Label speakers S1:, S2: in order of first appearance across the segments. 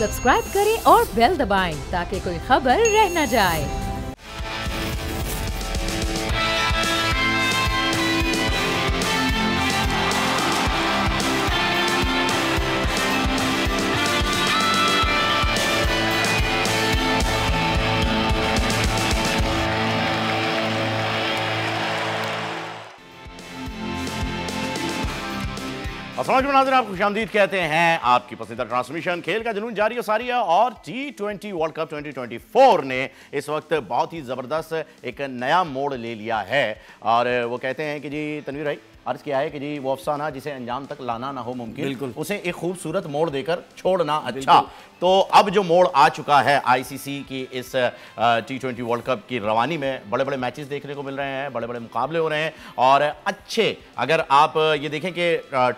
S1: Subscribe करें और bell दबाएं ताकि कोई खबर रह न जाए।
S2: अस्सलाम नाज़रीन, आप खुशामदीद कहते हैं। आपकी पसंदीदा ट्रांसमिशन खेल का जुनून जारी और सारी है और T20 वर्ल्ड कप 2024 ने इस वक्त बहुत ही ज़बरदस्त एक नया मोड़ ले लिया है। और वो कहते हैं कि जी तनवीर भाई अर्ज किया है कि जी वो अफसाना जिसे अंजाम तक लाना ना हो मुमकिन, उसे एक खूबसूरत मोड़ देकर छोड़ना अच्छा। तो अब जो मोड़ आ चुका है आईसीसी की इस T20 वर्ल्ड कप की रवानी में, बड़े बड़े मैचेस देखने को मिल रहे हैं, बड़े बड़े मुकाबले हो रहे हैं और अच्छे, अगर आप ये देखें कि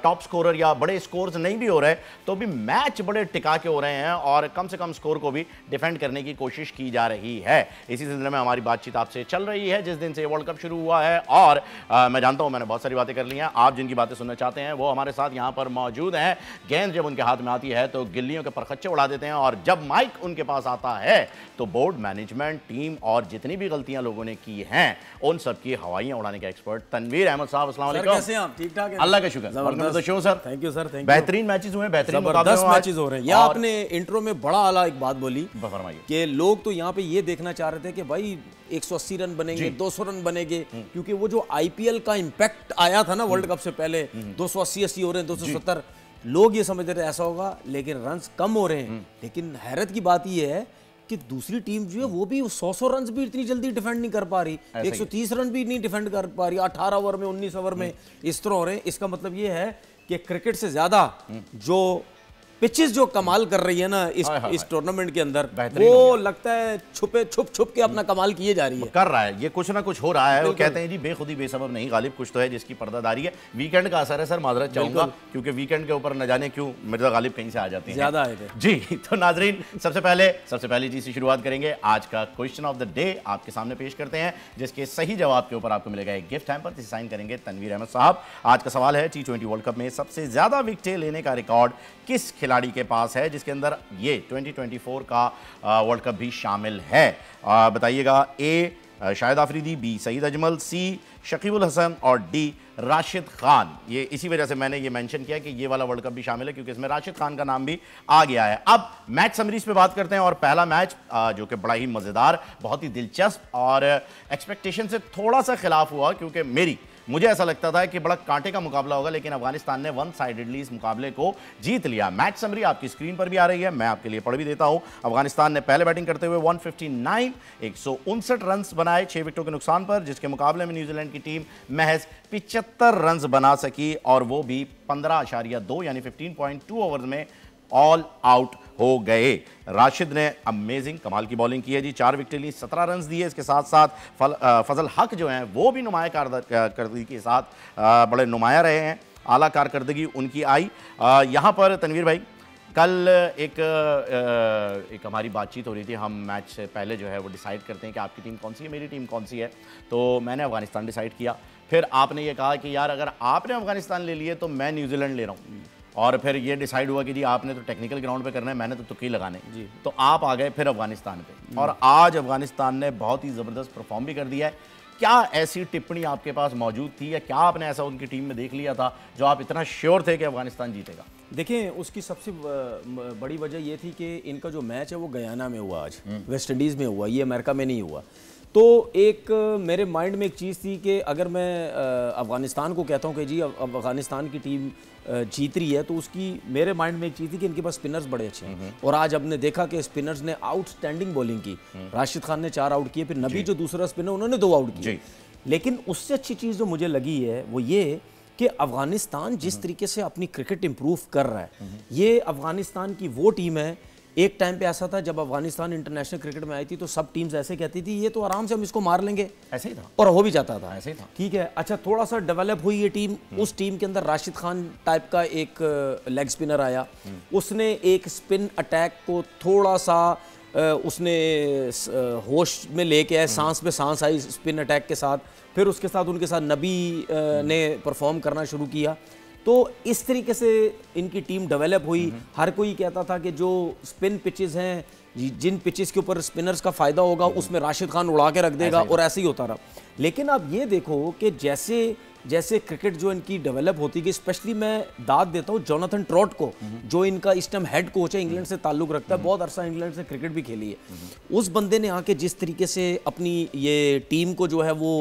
S2: टॉप स्कोरर या बड़े स्कोर्स नहीं भी हो रहे तो भी मैच बड़े टिका के हो रहे हैं और कम से कम स्कोर को भी डिफेंड करने की कोशिश की जा रही है। इसी सिलसिले में हमारी बातचीत आपसे चल रही है जिस दिन से वर्ल्ड कप शुरू हुआ है। और मैं जानता हूं मैंने बहुत सारी बातें कर ली हैं, आप जिनकी बातें सुनना चाहते हैं वो हमारे साथ यहां पर मौजूद हैं। गेंद जब उनके हाथ में आती है तो गिल्लियों के परखच्चे उड़ा देते हैं और जब माइक उनके पास आता है तो बोर्ड मैनेजमेंट टीम और जितनी भी गलतियां लोगों ने की हैं उन सब की हवाइयां उड़ाने के एक्सपर्ट तनवीर अहमद साहब, अस्सलाम वालेकुम।
S3: कैसे हैं आप? ठीक ठाक हैं?
S2: अल्लाह का शुक्र। Welcome to the show sir.
S3: Thank you sir. Thank you.
S2: बेहतरीन मैचेस हुए, बेहतरीन
S3: जबरदस्त मैचेस हो रहे हैं। या आपने इंट्रो में बड़ा आला एक बात बोली कि लोग तो यहाँ पे ये देखना चाह रहे थे कि भाई 180 रन बनेंगे, 200 रन बनेंगे, क्योंकि वो जो आईपीएल का इंपैक्ट आया था ना वर्ल्ड कप से पहले, 280 हो रहे हैं, 270, लोग ये समझ रहे थे ऐसा होगा, लेकिन रन्स कम हो रहे हैं। लेकिन हैरत की बात यह है कि दूसरी टीम जो है वो भी 100 रन भी इतनी जल्दी डिफेंड नहीं कर पा रही, 130 रन भी नहीं डिफेंड कर पा रही, 18 ओवर में 19 ओवर में इस तरह हो रहे हैं। इसका मतलब ये है कि क्रिकेट से ज्यादा जो पिचेस जो कमाल कर रही है ना इस टूर्नामेंट के अंदर, वो लगता है छुप के अपना कमाल किए जा रही है,
S2: कर रहा है, ये कुछ ना कुछ हो रहा है। वो कहते हैं जी बेखुदी बेसबब नहीं गालिब, कुछ तो है जिसकी पर्दादारी है। वीकेंड का असर है सर, माजरत चाहूंगा क्योंकि वीकेंड के ऊपर न जाने क्यों मिर्जा गालिब कहीं से आ जाते हैं,
S3: ज्यादा आए थे
S2: जी। तो नाजरीन सबसे पहले जी से शुरुआत करेंगे। आज का क्वेश्चन ऑफ द डे आपके सामने पेश करते हैं जिसके सही जवाब के ऊपर आपको मिलेगा एक गिफ्ट हैम्पर, जिसे साइन करेंगे तनवीर अहमद साहब। आज का सवाल है T20 वर्ल्ड कप में सबसे ज्यादा विकेटें लेने का रिकॉर्ड किस खिलाड़ी के पास है, जिसके अंदर ये 2024 का वर्ल्ड कप भी शामिल है। बताइएगा। ए शाहिद आफरीदी, बी सईद अजमल, सी शकीबुल हसन और डी राशिद खान। ये इसी वजह से मैंने ये मेंशन किया कि ये वाला वर्ल्ड कप भी शामिल है क्योंकि इसमें राशिद खान का नाम भी आ गया है। अब मैच समरीज पे बात करते हैं और पहला मैच जो कि बड़ा ही मजेदार, बहुत ही दिलचस्प और एक्सपेक्टेशन से थोड़ा सा खिलाफ हुआ क्योंकि मुझे ऐसा लगता था कि बड़ा कांटे का मुकाबला होगा, लेकिन अफगानिस्तान ने वन साइडेडली इस मुकाबले को जीत लिया। मैच समरी आपकी स्क्रीन पर भी आ रही है, मैं आपके लिए पढ़ भी देता हूं। अफगानिस्तान ने पहले बैटिंग करते हुए 159 रन बनाए 6 विकेटों के नुकसान पर, जिसके मुकाबले में न्यूजीलैंड की टीम महज 75 रन बना सकी और वो भी 15.2 यानी 15.2 ओवर्स में ऑल आउट हो गए। राशिद ने अमेजिंग कमाल की बॉलिंग की है जी, 4 विकेट ली, 17 रन दिए। इसके साथ साथ फजल हक जो हैं वो भी नुमाया कारकर्दगी के साथ बड़े नुमाया रहे हैं, आला कारकर्दगी उनकी आई। यहाँ पर तनवीर भाई कल एक हमारी बातचीत हो रही थी, हम मैच से पहले जो है वो डिसाइड करते हैं कि आपकी टीम कौन सी है, मेरी टीम कौन सी है। तो मैंने अफगानिस्तान डिसाइड किया, फिर आपने ये कहा कि यार अगर आपने अफगानिस्तान ले लिए तो मैं न्यूजीलैंड ले रहा हूँ, और फिर ये डिसाइड हुआ कि जी आपने तो टेक्निकल ग्राउंड पे करना है, मैंने तो तुक्के लगाने जी। तो आप आ गए फिर अफगानिस्तान पे और आज अफगानिस्तान ने बहुत ही ज़बरदस्त परफॉर्म भी कर दिया है। क्या ऐसी टिप्पणी आपके पास मौजूद थी या क्या आपने ऐसा उनकी टीम में देख लिया था जो आप इतना श्योर थे कि अफगानिस्तान जीतेगा?
S3: देखें, उसकी सबसे बड़ी वजह यह थी कि इनका जो मैच है वो गयाना में हुआ, आज वेस्ट इंडीज़ में हुआ, ये अमेरिका में नहीं हुआ। तो एक मेरे माइंड में एक चीज़ थी कि अगर मैं अफ़गानिस्तान को कहता हूँ कि जी अफ़गानिस्तान की टीम जीत रही है, तो उसकी मेरे माइंड में एक चीज़ थी कि इनके पास स्पिनर्स बड़े अच्छे हैं। और आज हमने देखा कि स्पिनर्स ने आउटस्टैंडिंग बॉलिंग की। राशिद खान ने 4 आउट किए, फिर नबी जो दूसरा स्पिनर उन्होंने 2 आउट किए। लेकिन उससे अच्छी चीज़ जो मुझे लगी है वो ये कि अफ़गानिस्तान जिस तरीके से अपनी क्रिकेट इंप्रूव कर रहा है, ये अफ़गानिस्तान की वो टीम है। एक टाइम पे ऐसा था जब अफगानिस्तान इंटरनेशनल क्रिकेट में आई थी तो सब टीम्स ऐसे कहती थी ये तो आराम से हम इसको मार लेंगे,
S2: ऐसे ही था
S3: और हो भी जाता था,
S2: ऐसे ही था।
S3: ठीक है, अच्छा थोड़ा सा डेवलप हुई ये टीम। उस टीम के अंदर राशिद खान टाइप का एक लेग स्पिनर आया, उसने एक स्पिन अटैक को थोड़ा सा उसने होश में लेके आए, सांस पे सांस आई स्पिन अटैक के साथ। फिर उसके साथ उनके साथ नबी ने परफॉर्म करना शुरू किया। तो इस तरीके से इनकी टीम डेवलप हुई। हर कोई कहता था कि जो स्पिन पिचेस हैं, जिन पिचेस के ऊपर स्पिनर्स का फायदा होगा उसमें राशिद खान उड़ा के रख देगा, और ऐसे ही होता रहा। लेकिन अब ये देखो कि जैसे जैसे क्रिकेट जो इनकी डेवलप होती गई, स्पेशली मैं दाद देता हूँ जोनाथन ट्रॉट को, जो इनका इस टाइम हेड कोच है, इंग्लैंड से ताल्लुक रखता है, बहुत अरसा इंग्लैंड से क्रिकेट भी खेली है। उस बंदे ने आके जिस तरीके से अपनी ये टीम को जो है वो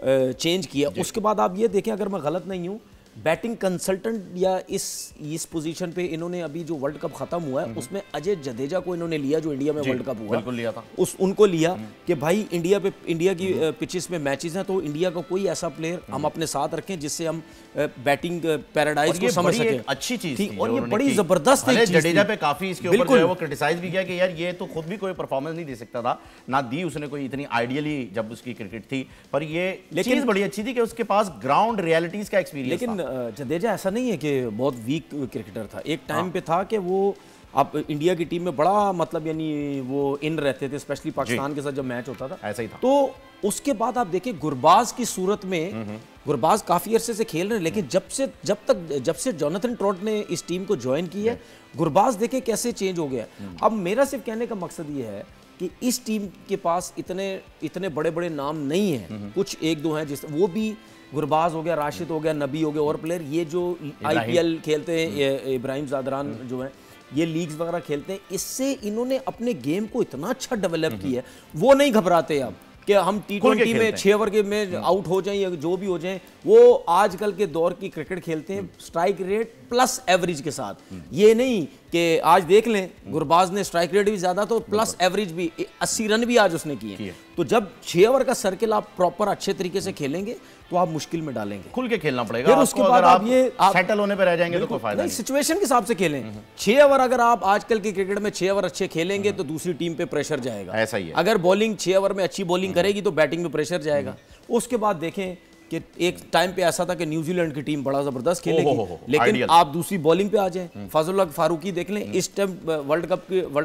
S3: चेंज किया, उसके बाद आप ये देखें, अगर मैं गलत नहीं हूँ, बैटिंग कंसल्टेंट या इस पोजीशन पे इन्होंने अभी जो वर्ल्ड कप खत्म हुआ है उसमें अजय जडेजा को इन्होंने लिया, जो इंडिया में वर्ल्ड कप हुआ,
S2: बिल्कुल लिया था,
S3: उनको लिया कि भाई इंडिया की पिचेस में मैचेस हैं, तो इंडिया का कोई ऐसा प्लेयर हम अपने साथ रखें जिससे हम बैटिंग पैराडाइज को समझ सकें।
S2: अच्छी चीज थी
S3: और ये बड़ी जबरदस्त है।
S2: जडेजा पे काफी इसके ऊपर जो है वो क्रिटिसाइज भी किया कि यार ये तो खुद भी कोई परफॉर्मेंस नहीं दे सकता था, ना दी उसने कोई इतनी आइडियली जब उसकी क्रिकेट थी, पर ये चीज बड़ी अच्छी थी कि उसके पास ग्राउंड रियलिटीज का एक्सपीरियंस।
S3: लेकिन जडेजा ऐसा नहीं है कि बहुत वीक क्रिकेटर था, एक टाइम पे था कि वो आप इंडिया की टीम में बड़ा मतलब यानी वो इन रहते थे, स्पेशली पाकिस्तान के साथ जब मैच होता था,
S2: ऐसा ही था।
S3: तो उसके बाद आप देखिए गुरबाज की सूरत में, गुरबाज काफी अरसे से खेल रहे हैं, लेकिन जब से जोनाथन ट्रॉट ने इस टीम को ज्वाइन की है, गुरबाज देखे कैसे चेंज हो गया। अब मेरा सिर्फ कहने का मकसद ये है कि इस टीम के पास इतने बड़े बड़े नाम नहीं है, कुछ एक दो हैं, जिस वो भी गुरबाज हो गया, राशिद हो गया, नबी हो गया, और प्लेयर ये जो IPL खेलते हैं, इब्राहिम ज़ादरान जो है, ये लीग्स वगैरह खेलते हैं, इससे इन्होंने अपने गेम को इतना अच्छा डेवलप किया है, वो नहीं घबराते अब कि हम T20 में 6 ओवर के में आउट हो जाएं या जो भी हो जाएं, वो आजकल के दौर की क्रिकेट खेलते हैं स्ट्राइक रेट प्लस एवरेज के साथ। ये नहीं कि आज देख लें गुरबाज ने स्ट्राइक रेट भी ज्यादा तो प्लस एवरेज भी 80 रन भी आज उसने किए। तो जब 6 ओवर का सर्किल आप प्रॉपर अच्छे तरीके से खेलेंगे तो आप मुश्किल में डालेंगे,
S2: खुल के खेलना पड़ेगा।
S3: फिर उसके बाद आप
S2: सेटल होने पे रह जाएंगे तो कोई फायदा नहीं।
S3: सिचुएशन के हिसाब से खेलें। 6 ओवर अगर आप आजकल के क्रिकेट में 6 ओवर अच्छे खेलेंगे तो दूसरी टीम पे प्रेशर जाएगा,
S2: ऐसा ही है।
S3: अगर बॉलिंग 6 ओवर में अच्छी बॉलिंग करेगी तो बैटिंग में प्रेशर जाएगा। उसके बाद देखें कि एक टाइम पे ऐसा था कि न्यूजीलैंड की टीम बड़ा जबरदस्त खेलेगी, लेकिन आप दूसरी बॉलिंग पे आ जाएं, फजल हक फारूकी देख लें, इस टाइम वर्ल्ड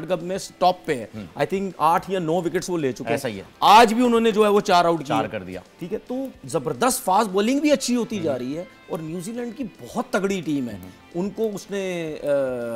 S3: कप में टॉप पे है, आई थिंक 8 या 9 विकेट्स वो ले चुके हैं। आज भी उन्होंने जो है वो 4 आउट कर दिया, ठीक है। तो जबरदस्त फास्ट बॉलिंग भी अच्छी होती जा रही है, और न्यूजीलैंड की बहुत तगड़ी टीम है, उनको उसने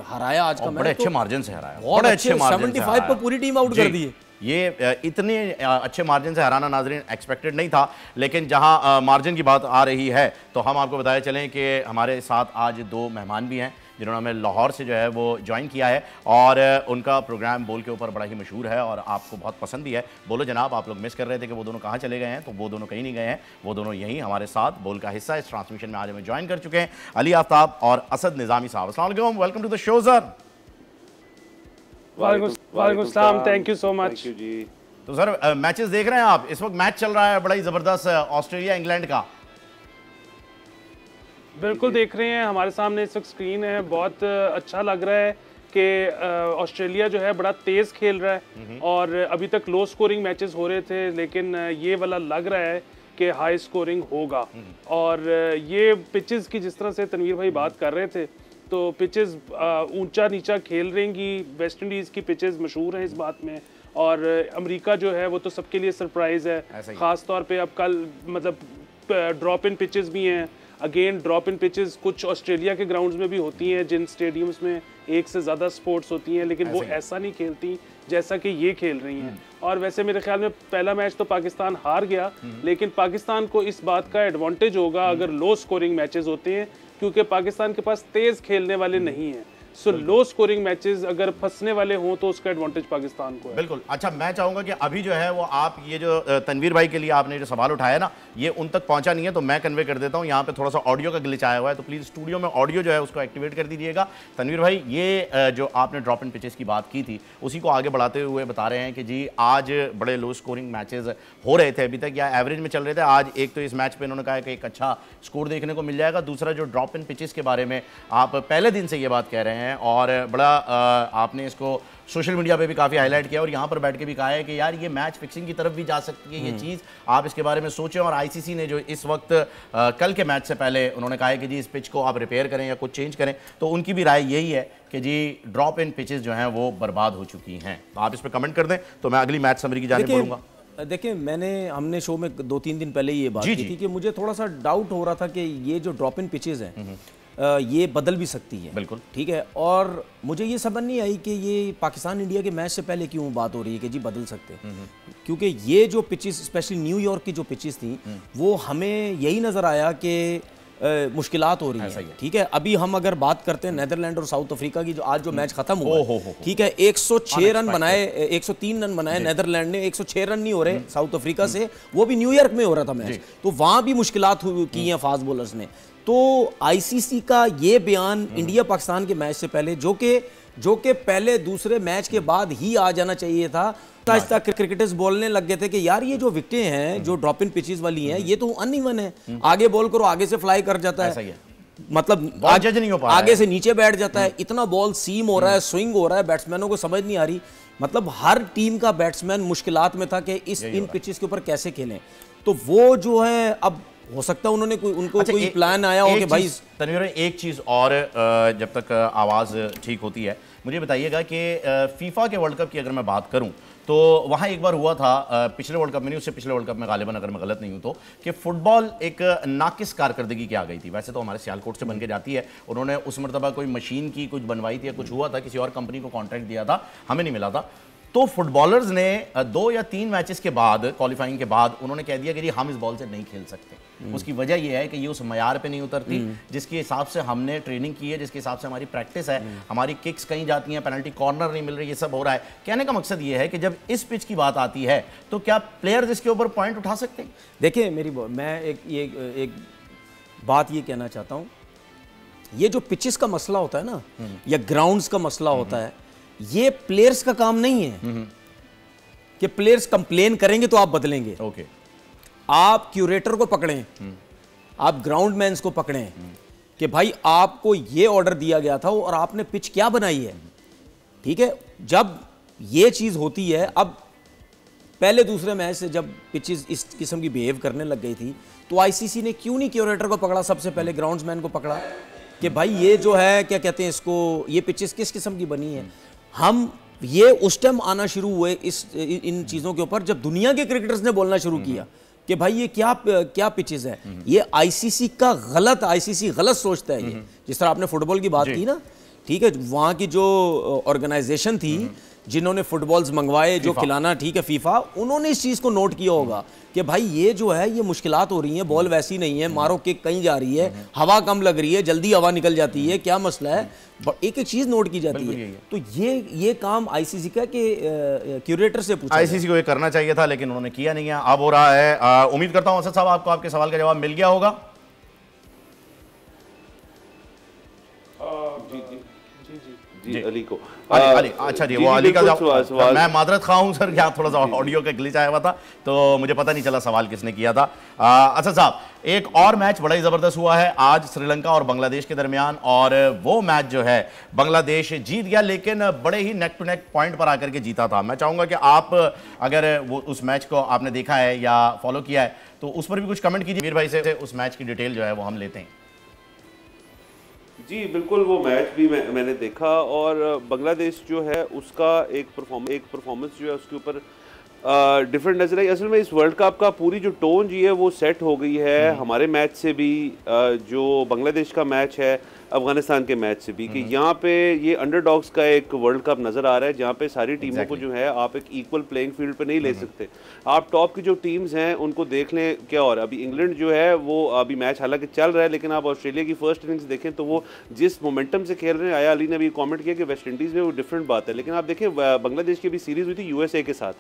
S3: हराया आज का मैच,
S2: बड़े अच्छे मार्जिन से हराया,
S3: बड़े अच्छे 75 पर पूरी टीम आउट कर दी है।
S2: ये इतने अच्छे मार्जिन से हराना नाजरीन एक्सपेक्टेड नहीं था, लेकिन जहां मार्जिन की बात आ रही है तो हम आपको बताया चलें कि हमारे साथ आज 2 मेहमान भी हैं जिन्होंने हमें लाहौर से जो है वो ज्वाइन किया है, और उनका प्रोग्राम बोल के ऊपर बड़ा ही मशहूर है और आपको बहुत पसंद भी है। बोलो जनाब, आप लोग मिस कर रहे थे कि वो दोनों कहाँ चले गए हैं, तो वो दोनों कहीं नहीं गए हैं, वो दोनों यहीं हमारे साथ बोल का हिस्सा इस ट्रांसमिशन में आज हमें ज्वाइन कर चुके हैं। अली आफ्ताब और असद निज़ामी साहब, अस्सलाम वालेकुम, welcome to the show sir.
S4: वालेकुम सलाम, थैंक यू सो मच जी।
S2: तो सर मैचेस देख रहे हैं आप, इस वक्त मैच चल रहा है बड़ा ही ज़बरदस्त ऑस्ट्रेलिया इंग्लैंड का।
S4: बिल्कुल देख रहे हैं, हमारे सामने इस वक्त स्क्रीन है, बहुत अच्छा लग रहा है कि ऑस्ट्रेलिया जो है बड़ा तेज़ खेल रहा है, और अभी तक लो स्कोरिंग मैचेस हो रहे थे, लेकिन ये वाला लग रहा है कि हाई स्कोरिंग होगा। और ये पिचेस की जिस तरह से तनवीर भाई बात कर रहे थे, तो पिचेस ऊंचा नीचा खेल रहेंगी। वेस्ट इंडीज़ की पिचेस मशहूर हैं इस बात में, और अमेरिका जो है वो तो सबके लिए सरप्राइज़ है, ख़ास तौर पे अब कल मतलब ड्रॉप इन पिचेस भी हैं, अगेन ड्रॉप इन पिचेस कुछ ऑस्ट्रेलिया के ग्राउंड्स में भी होती हैं, जिन स्टेडियम्स में एक से ज़्यादा स्पोर्ट्स होती हैं, लेकिन वो ऐसा नहीं खेलती जैसा कि ये खेल रही हैं। और वैसे मेरे ख्याल में पहला मैच तो पाकिस्तान हार गया, लेकिन पाकिस्तान को इस बात का एडवांटेज होगा अगर लो स्कोरिंग मैचेस होते हैं, क्योंकि पाकिस्तान के पास तेज़ खेलने वाले नहीं हैं। सो लो स्कोरिंग मैचेस अगर फंसने वाले हों तो उसका एडवांटेज पाकिस्तान को है।
S2: बिल्कुल। अच्छा, मैं चाहूंगा कि अभी जो है वो आप ये जो तनवीर भाई के लिए आपने जो सवाल उठाया ना, ये उन तक पहुंचा नहीं है, तो मैं कन्वे कर देता हूं। यहाँ पे थोड़ा सा ऑडियो का ग्लिच आया हुआ है, तो प्लीज स्टूडियो में ऑडियो जो है उसको एक्टिवेट कर दीजिएगा। तनवीर भाई, ये जो आपने ड्रॉप इन पिचेस की बात की थी, उसी को आगे बढ़ाते हुए बता रहे हैं कि जी आज बड़े लो स्कोरिंग मैचेस हो रहे थे अभी तक, या एवरेज में चल रहे थे। आज एक तो इस मैच पे इन्होंने कहा कि एक अच्छा स्कोर देखने को मिल जाएगा, दूसरा जो ड्रॉप इन पिचेस के बारे में आप पहले दिन से ये बात कह रहे हैं, और बड़ा आपने इसको सोशल मीडिया पे भी काफ़ी हाईलाइट किया और यहाँ पर बैठ के भी कहा है कि यार ये मैच फिक्सिंग की तरफ भी जा सकती है ये चीज़, आप इसके बारे में सोचें। और आईसीसी ने जो इस वक्त कल के मैच से पहले उन्होंने कहा है कि जी इस पिच को आप रिपेयर करें या कुछ चेंज करें, तो उनकी भी राय यही है कि जी ड्रॉप इन पिचेस जो हैं वो बर्बाद हो चुकी हैं। तो आप इस पर कमेंट कर दें तो मैं अगली मैच समरी की जानिब बढ़ूंगा।
S3: देखिए, हमने शो में 2-3 दिन पहले ये बात की थी कि मुझे थोड़ा सा डाउट हो रहा था कि ये जो ड्रॉप इन पिचेस हैं ये बदल भी सकती है।
S2: बिल्कुल
S3: ठीक है। और मुझे ये समझ नहीं आई कि ये पाकिस्तान इंडिया के मैच से पहले क्यों बात हो रही है कि जी बदल सकते हैं, क्योंकि ये जो पिचेस स्पेशली न्यूयॉर्क की जो पिचेस थी वो हमें यही नज़र आया कि मुश्किलात हो रही है। ठीक है। अभी हम अगर बात करते हैं नेदरलैंड और साउथ अफ्रीका की, जो आज जो मैच खत्म हुआ, ठीक है, 106 रन बनाए, 103 रन बनाए नेदरलैंड ने, 106 रन नहीं हो रहे साउथ अफ्रीका से, वो भी न्यूयॉर्क में हो रहा था मैच, तो वहां भी मुश्किलात की हैं फास्ट बॉलर्स ने। तो आईसीसी का ये बयान इंडिया पाकिस्तान के मैच से पहले, जो कि पहले दूसरे मैच के बाद ही आ जाना चाहिए था, आहिस्ता क्रिकेटर्स बोलने लग गए थे कि यार ये जो विकेटें हैं जो ड्रॉप इन पिचेस वाली हैं ये तो अनइवन है, आगे बॉल करो आगे से फ्लाई कर जाता है, मतलब
S2: आज नहीं हो पा रहा
S3: आगे से नीचे बैठ जाता है, इतना बॉल सीम हो रहा है, स्विंग हो रहा है, बैट्समैनों को समझ नहीं आ रही। मतलब हर टीम का बैट्समैन मुश्किलात में था कि इन पिचेस के ऊपर कैसे खेलें। तो वो जो है, अब हो सकता है उन्होंने कोई प्लान आया हो कि भाई
S2: तनवीर, एक चीज और जब तक आवाज ठीक होती है, मुझे बताइएगा कि फीफा के वर्ल्ड कप की अगर मैं बात करूं तो वहाँ एक बार हुआ था, पिछले वर्ल्ड कप में नहीं, उससे पिछले वर्ल्ड कप में गालिबन, अगर मैं गलत नहीं हूँ तो, कि फुटबॉल एक नाकिस कारकर्दगी की आ गई थी। वैसे तो हमारे सियालकोट से बन के जाती है, उन्होंने उस मरतबा कोई मशीन की कुछ बनवाई थी या कुछ हुआ था, किसी और कंपनी को कॉन्ट्रैक्ट दिया था, हमें नहीं मिला था। तो फुटबॉलर्स ने 2 या 3 मैचेस के बाद, क्वालिफाइंग के बाद, उन्होंने कह दिया कि जी हम इस बॉल से नहीं खेल सकते। उसकी वजह यह है कि ये उस मयार पे नहीं उतरती जिसके हिसाब से हमने ट्रेनिंग की है, जिसके हिसाब से हमारी प्रैक्टिस है, हमारी किक्स कहीं जाती हैं, पेनल्टी कॉर्नर नहीं मिल रही, ये सब हो रहा है। कहने का मकसद ये है कि जब इस पिच की बात आती है तो क्या प्लेयर्स इसके ऊपर पॉइंट उठा सकते हैं?
S3: देखिए मैं एक बात ये कहना चाहता हूँ, ये जो पिचेस का मसला होता है ना, या ग्राउंड्स का मसला होता है, ये प्लेयर्स का काम नहीं है कि प्लेयर्स कंप्लेन करेंगे तो आप बदलेंगे।
S2: ओके।
S3: आप क्यूरेटर को पकड़ें, आप ग्राउंड मैन्स को पकड़ें कि भाई आपको ये ऑर्डर दिया गया था और आपने पिच क्या बनाई है। ठीक है। जब ये चीज होती है, अब पहले दूसरे मैच से जब पिचेस इस किस्म की बिहेव करने लग गई थी तो आईसीसी ने क्यों नहीं क्यूरेटर को पकड़ा, सबसे पहले ग्राउंड्समैन को पकड़ा कि भाई ये जो है क्या कहते हैं इसको, ये पिचेस किस किस्म की बनी है। हम ये उस टाइम आना शुरू हुए इन चीज़ों के ऊपर जब दुनिया के क्रिकेटर्स ने बोलना शुरू किया कि भाई ये क्या पिचेस है, ये आईसीसी गलत सोचता है। ये जिस तरह आपने फुटबॉल की बात की ना, ठीक है, वहाँ की जो ऑर्गेनाइजेशन थी जिन्होंने फुटबॉल्स मंगवाए, जो खिलाना, ठीक है, फीफा, उन्होंने इस चीज़ को नोट किया होगा कि भाई ये जो है ये मुश्किलात हो रही हैं, बॉल वैसी नहीं है, मारो किक कहीं जा रही है, हवा कम लग रही है, जल्दी हवा निकल जाती है, क्या मसला है, एक एक चीज़ नोट की जाती है। तो ये काम आईसीसी का कि क्यूरेटर से पूछा,
S2: आईसीसी को ये करना चाहिए था लेकिन उन्होंने किया नहीं है, अब हो रहा है। उम्मीद करता हूँ असद साहब आपको आपके सवाल का जवाब मिल गया होगा।
S5: जी अली को
S2: अली, अच्छा जी, वो अली का जवाब, मैं मादरत खा हूं सर, क्या थोड़ा सा ऑडियो का ग्लिच आया हुआ था तो मुझे पता नहीं चला सवाल किसने किया था। अच्छा साहब, एक और मैच बड़ा ही ज़बरदस्त हुआ है आज श्रीलंका और बांग्लादेश के दरमियान, और वो मैच जो है बांग्लादेश जीत गया, लेकिन बड़े ही नेक टू नेक पॉइंट पर आकर के जीता था। मैं चाहूँगा कि आप अगर वो उस मैच को आपने देखा है या फॉलो किया है तो उस पर भी कुछ कमेंट कीजिए। मीर भाई से उस मैच की डिटेल जो है वो हम लेते हैं।
S5: जी बिल्कुल, वो मैच भी मैंने देखा और बांग्लादेश जो है उसका एक परफॉर्मेंस जो है उसके ऊपर डिफरेंट नजर आई। असल में इस वर्ल्ड कप का पूरी जो टोन जी है वो सेट हो गई है हमारे मैच से भी, जो बांग्लादेश का मैच है अफगानिस्तान के मैच से भी, कि यहाँ पे ये अंडरडॉग्स का एक वर्ल्ड कप नज़र आ रहा है जहाँ पे सारी टीमों को जो है आप एक इक्वल प्लेइंग फील्ड पे नहीं ले सकते। आप टॉप की जो टीम्स हैं उनको देख लें क्या, और अभी इंग्लैंड जो है वो अभी मैच हालांकि चल रहा है, लेकिन आप ऑस्ट्रेलिया की फर्स्ट इनिंग्स देखें तो वो जिस मोमेंटम से खेल रहे हैं, आया अली ने भी कॉमेंट किया कि वेस्ट इंडीज़ में वो डिफरेंट बात है, लेकिन आप देखें बांग्लादेश की भी सीरीज़ हुई थी यूएसए के साथ,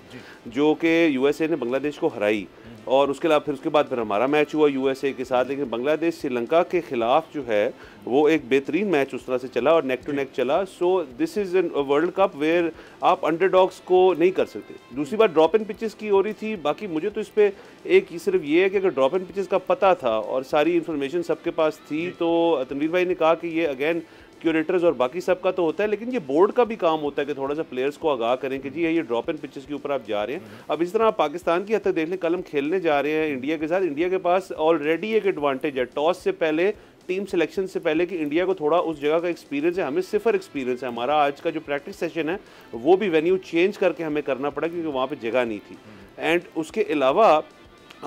S5: जो कि यूएसए ने बांग्लादेश को हराई, और उसके अलावा फिर उसके बाद फिर हमारा मैच हुआ यूएसए के साथ। लेकिन बांग्लादेश श्रीलंका के खिलाफ जो है वो एक बेहतरीन मैच उस तरह से चला और नेक टू नेक चला। So this is an world cup where आप अंडरडॉग्स को नहीं कर सकते। दूसरी बात ड्रॉप इन पिचेस की हो रही थी, बाकी मुझे तो इस पर एक सिर्फ ये है कि अगर ड्रॉप इन पिचेस का पता था और सारी इन्फॉर्मेशन सबके पास थी, तो तनवीर भाई ने कहा कि ये अगेन क्यूरेटर्स और बाकी सब का तो होता है, लेकिन ये बोर्ड का भी काम होता है कि थोड़ा सा प्लेयर्स को आगाह करें कि जी ये ड्रॉप इन पिचेस के ऊपर आप जा रहे हैं। अब इस तरह आप पाकिस्तान की हद तक देख लें, कल हम खेलने जा रहे हैं इंडिया के साथ, इंडिया के पास ऑलरेडी एक एडवांटेज है टॉस से पहले, टीम सिलेक्शन से पहले, कि इंडिया को थोड़ा उस जगह का एक्सपीरियंस है, हमें सिफर एक्सपीरियंस है। हमारा आज का जो प्रैक्टिस सेशन है वो भी वेन्यू चेंज करके हमें करना पड़ा क्योंकि वहाँ पर जगह नहीं थी। एंड उसके अलावा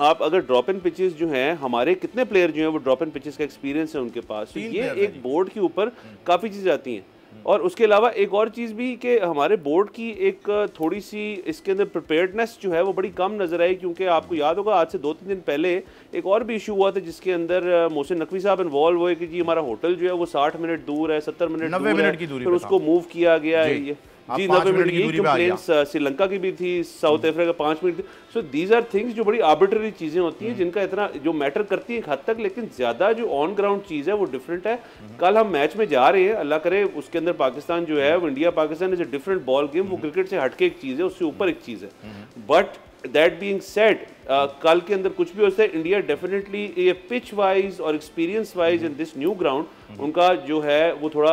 S5: आप अगर ड्रॉप इन पिचेस जो हैं, हमारे कितने प्लेयर जो हैं वो ड्रॉप इन पिचेस का एक्सपीरियंस है उनके पास, तो ये एक बोर्ड के ऊपर काफ़ी चीज़ें आती हैं। और उसके अलावा एक और चीज़ भी कि हमारे बोर्ड की एक थोड़ी सी इसके अंदर प्रिपेयर्डनेस जो है वो बड़ी कम नज़र आई, क्योंकि आपको याद होगा आज से 2-3 दिन पहले एक और भी इशू हुआ था जिसके अंदर मोहसिन नकवी साहब इन्वॉल्व हुए कि जी हमारा होटल जो है वो 60 मिनट दूर है, 70 मिनट दूर है, फिर उसको मूव किया गया है। जी 90 मिनट की कंप्लेंट्स श्रीलंका की भी थी, South Africa 5 minute. So these are things जो बड़ी आर्बिट्ररी चीज़ें होती हैं जिनका इतना जो मैटर करती है एक हद तक, लेकिन ज़्यादा जो ऑन ग्राउंड चीज़ है वो डिफरेंट है। कल हम मैच में जा रहे हैं, अल्लाह करे उसके अंदर पाकिस्तान जो है वो India Pakistan is a different ball game, वो क्रिकेट से हटके एक चीज़ है, उससे ऊपर एक चीज़ है। बट दैट बीइंग सेड, कल के अंदर कुछ भी हो सकता है, इंडिया डेफिनेटली ये पिच वाइज और experience wise in this new ground उनका जो है वो थोड़ा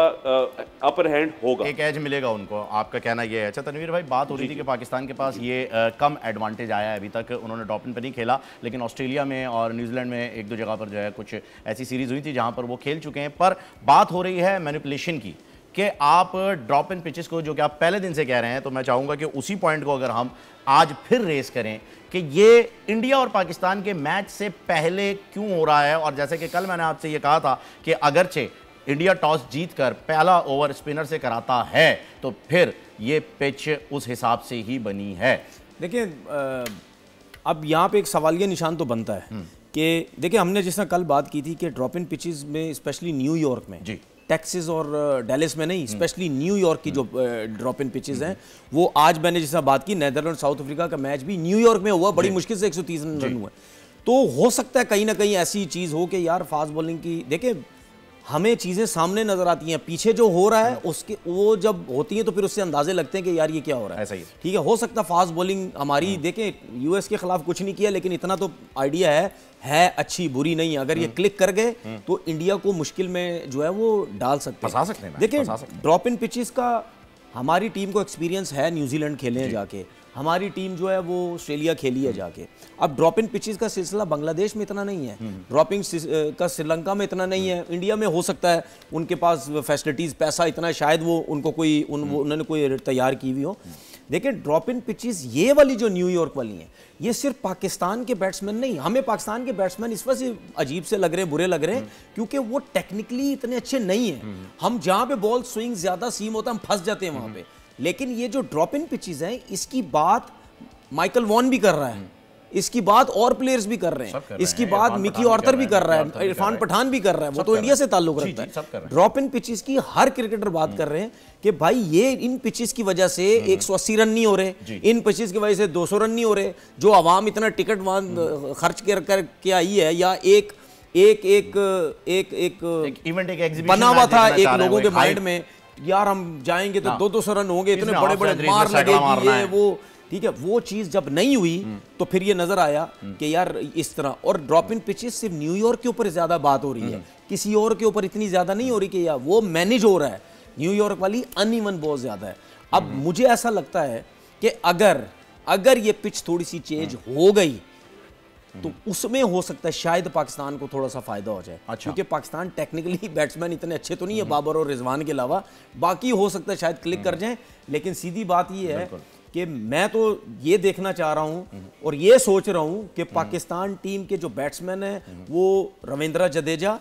S5: अपर हैंड होगा,
S2: एक एज मिलेगा उनको, आपका कहना ये है। अच्छा तनवीर भाई, बात हो रही थी कि पाकिस्तान के पास ये कम एडवांटेज आया है, अभी तक उन्होंने ड्रॉप इन पर नहीं खेला, लेकिन ऑस्ट्रेलिया में और न्यूजीलैंड में एक दो जगह पर जो है कुछ ऐसी सीरीज हुई थी जहां पर वो खेल चुके हैं। पर बात हो रही है मैनिपुलेशन की कि आप ड्रॉप इन पिचेस को जो कि आप पहले दिन से कह रहे हैं, तो मैं चाहूँगा कि उसी पॉइंट को अगर हम आज फिर रेस करें कि ये इंडिया और पाकिस्तान के मैच से पहले क्यों हो रहा है। और जैसे कि कल मैंने आपसे ये कहा था कि अगरचे इंडिया टॉस जीतकर पहला ओवर स्पिनर से कराता है तो फिर ये पिच उस हिसाब से ही बनी है।
S3: देखिए अब यहाँ पे एक सवालिया निशान तो बनता है कि देखिए हमने जिस तरह कल बात की थी कि ड्रॉप इन पिचेस में स्पेशली न्यूयॉर्क में
S2: जी,
S3: टेक्सास और डेलिस में नहीं, स्पेशली न्यूयॉर्क की जो ड्रॉप इन पिचेस हैं वो आज मैंने जिस तरह बात की नीदरलैंड साउथ अफ्रीका का मैच भी न्यूयॉर्क में हुआ, बड़ी मुश्किल से 130 रन हुए। तो हो सकता है कहीं ना कहीं ऐसी चीज़ हो कि यार फास्ट बॉलिंग की, देखिए हमें चीज़ें सामने नजर आती हैं, पीछे जो हो रहा है उसके वो जब होती हैं तो फिर उससे अंदाजे लगते हैं कि यार ये क्या हो रहा है।
S2: ऐसा ही
S3: ठीक है, हो सकता है फास्ट बॉलिंग हमारी, देखें यूएस के खिलाफ कुछ नहीं किया लेकिन इतना तो आइडिया है अच्छी बुरी नहीं, अगर ये क्लिक कर गए तो इंडिया को मुश्किल में जो है वो डाल सकते हैं। देखिए ड्रॉप इन पिचेस का हमारी टीम को एक्सपीरियंस है, न्यूजीलैंड खेले हैं जाके, हमारी टीम जो है वो ऑस्ट्रेलिया खेली है जाके। अब ड्रॉप इन पिचेस का सिलसिला बांग्लादेश में इतना नहीं है, ड्रॉपिंग का श्रीलंका में इतना नहीं है, इंडिया में हो सकता है उनके पास फैसिलिटीज़ पैसा इतना शायद वो उनको कोई उन्होंने कोई तैयार की हुई हो। देखिए ड्रॉप इन पिचेस ये वाली जो न्यूयॉर्क वाली हैं ये सिर्फ पाकिस्तान के बैट्समैन नहीं, हमें पाकिस्तान के बैट्समैन इस वजह से अजीब से लग रहे हैं, बुरे लग रहे हैं क्योंकि वो टेक्निकली इतने अच्छे नहीं हैं। हम जहाँ पे बॉल स्विंग ज़्यादा सीम होता है हम फंस जाते हैं वहाँ पे। लेकिन ये जो ड्रॉप इन पिचेस हैं इसकी बात माइकल वॉन भी कर रहा है, इसकी बात और प्लेयर्स भी कर रहे हैं, इसकी बात मिकी ऑर्थर भी कर रहा है, इरफान पठान भी कर रहा है, वो तो इंडिया से ताल्लुक रखता है। ड्रॉप इन पिचेस की हर क्रिकेटर बात कर रहे हैं कि भाई ये इन पिचेस की वजह से 180 रन नहीं हो रहे, इन पिचेस की वजह से 200 रन नहीं हो रहे, जो आवाम इतना टिकट वहां खर्च करके आई है, या एक
S2: इवेंट एक
S3: बना हुआ था एक लोगों के माइंड में, यार हम जाएंगे तो 200 रन होंगे, इतने बड़े बड़े मार लगेगी ये वो, ठीक है, वो चीज जब नहीं हुई तो फिर ये नजर आया कि यार इस तरह। और ड्रॉप इन पिचेस सिर्फ न्यूयॉर्क के ऊपर ज्यादा बात हो रही है, किसी और के ऊपर इतनी ज्यादा नहीं हो रही कि यार वो मैनेज हो रहा है, न्यूयॉर्क वाली अनइवन बहुत ज्यादा है। अब मुझे ऐसा लगता है कि अगर ये पिच थोड़ी सी चेंज हो गई तो उसमें हो सकता है शायद पाकिस्तान को थोड़ा सा फायदा हो जाए। अच्छा। क्योंकि पाकिस्तान टेक्निकली बैट्समैन इतने अच्छे तो नहीं है बाबर और रिजवान के अलावा, बाकी हो सकता है शायद क्लिक कर जाएं। लेकिन सीधी बात ये है कि मैं तो ये देखना चाह रहा हूं और ये सोच रहा हूं कि पाकिस्तान टीम के जो बैट्समैन हैं वो रविंद्र जडेजा,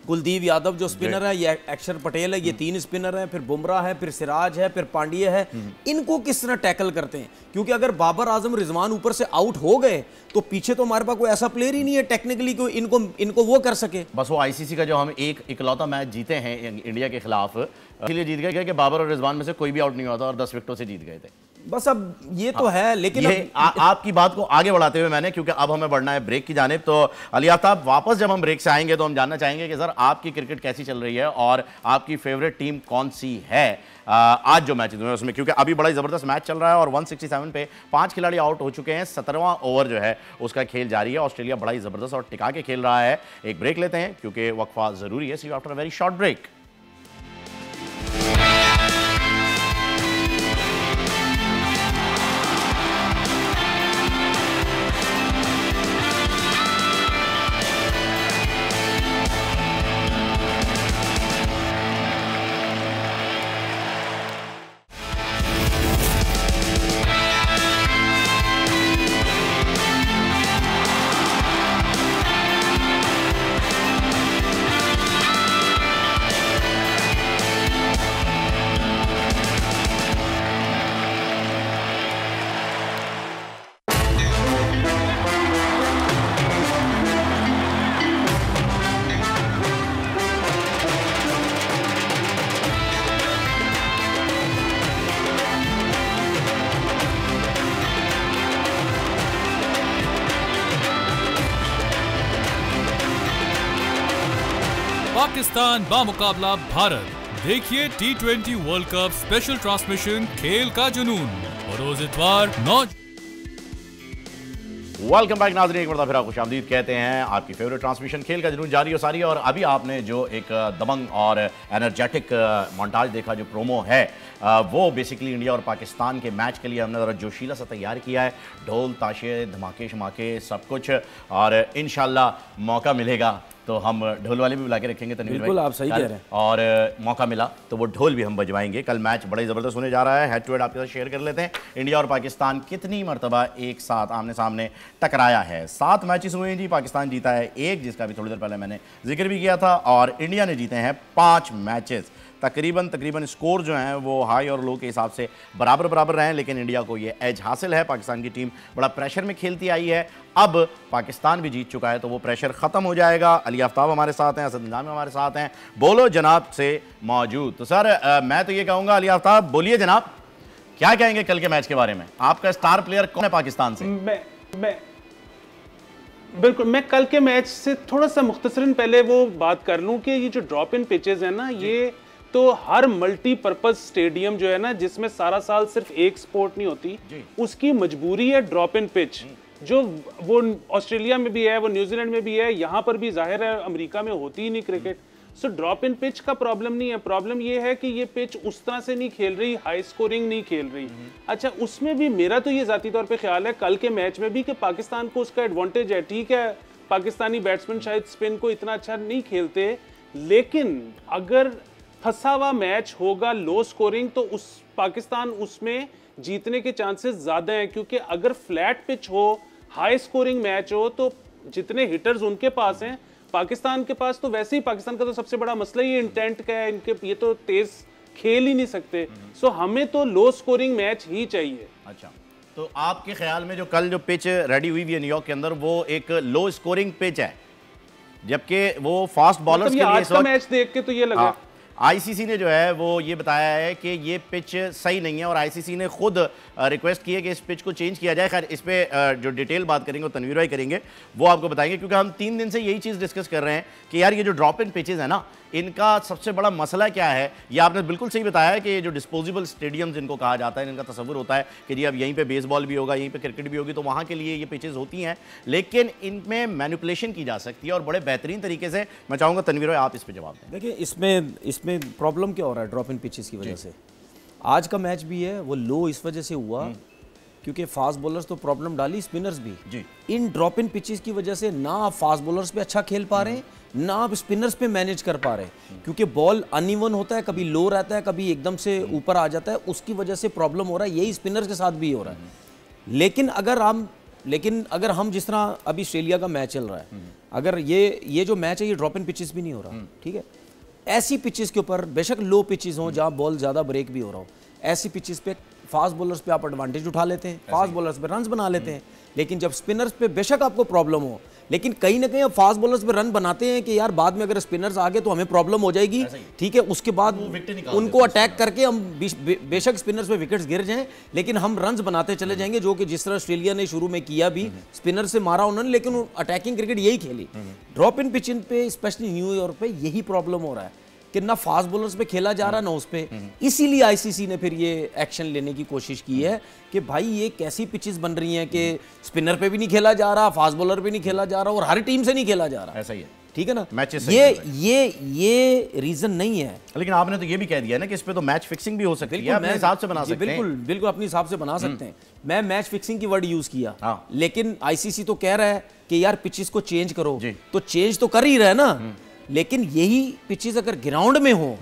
S3: कुलदीप यादव जो स्पिनर है, ये अक्षर पटेल है, ये 3 स्पिनर हैं, फिर बुमराह है, फिर सिराज है, फिर पांड्या है, इनको किस तरह टैकल करते हैं। क्योंकि अगर बाबर आजम रिजवान ऊपर से आउट हो गए तो पीछे तो हमारे पास कोई ऐसा प्लेयर ही नहीं है टेक्निकली को इनको वो कर सके।
S2: बस वो आईसीसी का जो हम एक इकलौता मैच जीते हैं इंडिया के खिलाफ, इसलिए जीत गए कि बाबर और रिजवान में से कोई भी आउट नहीं हुआ था और 10 विकेटों से जीत गए थे।
S3: बस अब ये तो है, लेकिन
S2: ये आपकी बात को आगे बढ़ाते हुए मैंने, क्योंकि अब हमें बढ़ना है ब्रेक की जानिब, तो अली आफ्ताब वापस जब हम ब्रेक से आएंगे तो हम जानना चाहेंगे कि सर आपकी क्रिकेट कैसी चल रही है और आपकी फेवरेट टीम कौन सी है आज जो मैच हुए हैं उसमें, क्योंकि अभी बड़ा ही जबरदस्त मैच चल रहा है और 167 पे 5 खिलाड़ी आउट हो चुके हैं, 17वां ओवर जो है उसका खेल जारी है। ऑस्ट्रेलिया बड़ा ही जबरदस्त और टिका के खेल रहा है। एक ब्रेक लेते हैं क्योंकि वक्फा जरूरी है। See you after a very short break.
S6: Pakistan बामुकाबला भारत। देखिए T20 world cup special transmission खेल का जुनून रोज इतवार 9।
S2: वेलकम बैक नाज़रीन, एक बार फिर खुश आमदीद कहते हैं। आपकी फेवरेट ट्रांसमिशन खेल का जुनून जारी और सारी। और अभी आपने जो एक दबंग और एनर्जेटिक मोन्टाज देखा, जो प्रोमो है, वो बेसिकली इंडिया और पाकिस्तान के मैच के लिए हमने ज़रा जोशीला सा तैयार किया है। ढोल ताशे धमाके शमाके सब कुछ, और इंशाल्लाह मौका मिलेगा तो हम ढोल वाले भी बुला के रखेंगे। तनवीर
S3: बिल्कुल,
S2: भाई
S3: आप सही कह रहे हैं।
S2: और मौका मिला तो वो ढोल भी हम बजवाएंगे। कल मैच बड़ा ही ज़बरदस्त होने जा रहा है। हेड टू हेड आपके साथ शेयर कर लेते हैं। इंडिया और पाकिस्तान कितनी मरतबा एक साथ आमने सामने टकराया है? 7 मैचेस हुए हैं जी। पाकिस्तान जीता है 1, जिसका भी थोड़ी देर पहले मैंने जिक्र भी किया था, और इंडिया ने जीते हैं 5 मैचेस। तकरीबन स्कोर जो हैं वो हाई और लो के हिसाब से बराबर रहे हैं, लेकिन इंडिया को ये एज हासिल है। पाकिस्तान की टीम बड़ा प्रेशर में खेलती आई है। अब पाकिस्तान भी जीत चुका है तो वो प्रेशर ख़त्म हो जाएगा। अली आफ्ताब हमारे साथ हैं, असद निज़ामी हमारे साथ हैं, बोलो जनाब से मौजूद। तो सर मैं तो ये कहूँगा, अली आफ्ताब बोलिए जनाब, क्या कहेंगे कल के मैच के बारे में? आपका स्टार प्लेयर कौन है पाकिस्तान से?
S4: बिल्कुल, मैं कल के मैच से थोड़ा सा मुख्तसरन पहले वो बात कर लूँ कि ये जो ड्रॉप इन पिचेस हैं ना, ये तो हर मल्टीपर्पज स्टेडियम जो है ना, जिसमें सारा साल सिर्फ एक स्पोर्ट नहीं होती, उसकी मजबूरी है ड्रॉप इन पिच। जो वो ऑस्ट्रेलिया में भी है, वो न्यूजीलैंड में भी है, यहाँ पर भी जाहिर है अमेरिका में होती ही नहीं cricket. So drop in pitch का प्रॉब्लम नहीं है। प्रॉब्लम ये है कि ये पिच उस तरह से नहीं खेल रही, हाई स्कोरिंग नहीं खेल रही। अच्छा, उसमें भी मेरा तो ये जाती तौर पे ख्याल है कल के मैच में भी कि पाकिस्तान को उसका एडवांटेज है। ठीक है, पाकिस्तानी बैट्समैन शायद स्पिन को इतना अच्छा नहीं खेलते, लेकिन अगर फंसा हुआ मैच होगा लो स्कोरिंग तो उस पाकिस्तान उसमें जीतने के चांसेस ज्यादा हैं। क्योंकि अगर फ्लैट पिच हो, हाई स्कोरिंग मैच हो, तो जितने हिटर्स उनके पास हैं, पाकिस्तान के पास तो वैसे ही पाकिस्तान का तो सबसे बड़ा मसला ही इंटेंट का है। इनके ये तो तेज खेल ही नहीं सकते। सो हमें तो लो स्कोरिंग मैच ही चाहिए।
S2: अच्छा, तो आपके ख्याल में जो कल जो पिच रेडी हुई है न्यूयॉर्क के अंदर, वो एक लो स्कोरिंग पिच है, जबकि वो फास्ट बॉलर्स
S4: मतलब
S2: के लिए
S4: आज का मैच देख के तो ये लगा।
S2: आईसीसी ने जो है वो ये बताया है कि ये पिच सही नहीं है, और आईसीसी ने खुद रिक्वेस्ट की है कि इस पिच को चेंज किया जाए। खैर, इस पे जो डिटेल बात करेंगे वो तनवीर भाई करेंगे, वो आपको बताएंगे, क्योंकि हम 3 दिन से यही चीज़ डिस्कस कर रहे हैं कि यार ये जो ड्रॉप इन पिचेस है ना, इनका सबसे बड़ा मसला क्या है। ये आपने बिल्कुल सही बताया है कि ये जो डिस्पोजेबल स्टेडियम जिनको कहा जाता है, इनका तस्वुर होता है कि जी अब यहीं पे बेसबॉल भी होगा, यहीं पे क्रिकेट भी होगी, तो वहाँ के लिए ये पिचेस होती हैं, लेकिन इनमें मैनिपुलेशन की जा सकती है और बड़े बेहतरीन तरीके से। मैं चाहूँगा तनवीर भाई आप इस पर जवाब दें।
S3: देखिए, इसमें प्रॉब्लम क्या हो रहा है ड्रॉप इन पिचेस की वजह से। आज का मैच भी है वो लो इस वजह से हुआ क्योंकि फास्ट बॉलर्स तो प्रॉब्लम डाली, स्पिनर्स भी जी। इन ड्रॉप इन पिचेस की वजह से ना आप फास्ट बॉलर्स पे अच्छा खेल पा रहे हैं, ना आप स्पिनर्स पे मैनेज कर पा रहे हैं, क्योंकि बॉल अनइवन होता है, कभी लो रहता है, कभी एकदम से ऊपर आ जाता है, उसकी वजह से प्रॉब्लम हो रहा है। यही स्पिनर्स के साथ भी हो रहा है। लेकिन अगर हम जिस तरह अभी ऑस्ट्रेलिया का मैच चल रहा है, अगर ये जो मैच है ये ड्रॉप इन पिचेस भी नहीं हो रहा, ठीक है, ऐसी पिचेस के ऊपर बेशक लो पिचेस हों जहाँ बॉल ज़्यादा ब्रेक भी हो रहा हो, ऐसी पिचेस पे फास्ट बॉलर्स पे आप एडवांटेज उठा लेते हैं, फास्ट बॉलर्स पे रन्स बना लेते हैं। लेकिन जब स्पिनर्स पे बेशक आपको प्रॉब्लम हो, लेकिन कहीं ना कहीं आप फास्ट बॉलर्स पे रन बनाते हैं कि यार बाद में अगर स्पिनर्स आ गए तो हमें प्रॉब्लम हो जाएगी, ठीक है, उसके बाद उनको अटैक करके हम बेशक स्पिनर्स पे विकेट्स गिर जाएं, लेकिन हम रन्स बनाते चले जाएंगे, जो कि जिस तरह ऑस्ट्रेलिया ने शुरू में किया भी, स्पिनर से मारा उन्होंने, लेकिन अटैकिंग क्रिकेट यही खेली। ड्रॉप इन पिच पे स्पेशली न्यूयॉर्क पे यही प्रॉब्लम हो रहा है कि ना फास्ट बॉलर्स पे खेला जा रहा ना उस पे। इसीलिए आईसीसी ने फिर ये एक्शन लेने की कोशिश की है कि भाई ये कैसी पिचेस बन रही हैं कि स्पिनर पे भी नहीं खेला जा रहा, फास्ट बॉलर पे नहीं खेला जा रहा और हर टीम से नहीं खेला जा रहा।
S2: ऐसा ही है,
S3: ठीक है ना।
S2: मैचेस
S3: ये रीजन नहीं है।
S2: लेकिन आपने तो ये भी कह दिया ना कि इस पे तो मैच फिक्सिंग भी हो सकती है, अपने हिसाब से बना सकते हैं।
S3: बिल्कुल अपने हिसाब से बना सकते हैं। मैं मैच फिक्सिंग की वर्ड यूज किया, लेकिन आईसीसी तो कह रहा है कि यार पिचेस को चेंज करो, तो चेंज तो कर ही रहा है ना। लेकिन यही पिचेस अगर ग्राउंड में हो,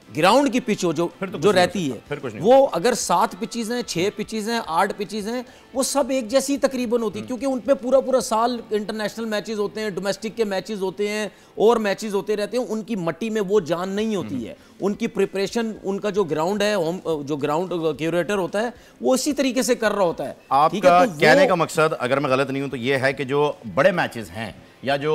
S3: ग्राउंड की पिच हो जो रहती है, वो अगर 7 पिचेस हैं, 6 पिचेस हैं, 8 पिचेस हैं, वो सब एक जैसी तकरीबन होती है, क्योंकि उन पे पूरा साल इंटरनेशनल मैचेस होते हैं, डोमेस्टिक के मैचेस होते हैं और मैचेस होते रहते हैं। उनकी मट्टी में वो जान नहीं होती है, उनकी प्रिपरेशन, उनका जो ग्राउंड है, जो ग्राउंड क्यूरेटर होता है, वो इसी तरीके से कर रहा होता है।
S2: आपका कहने का मकसद, अगर मैं गलत नहीं हूं, तो ये है कि जो बड़े मैचेस हैं या जो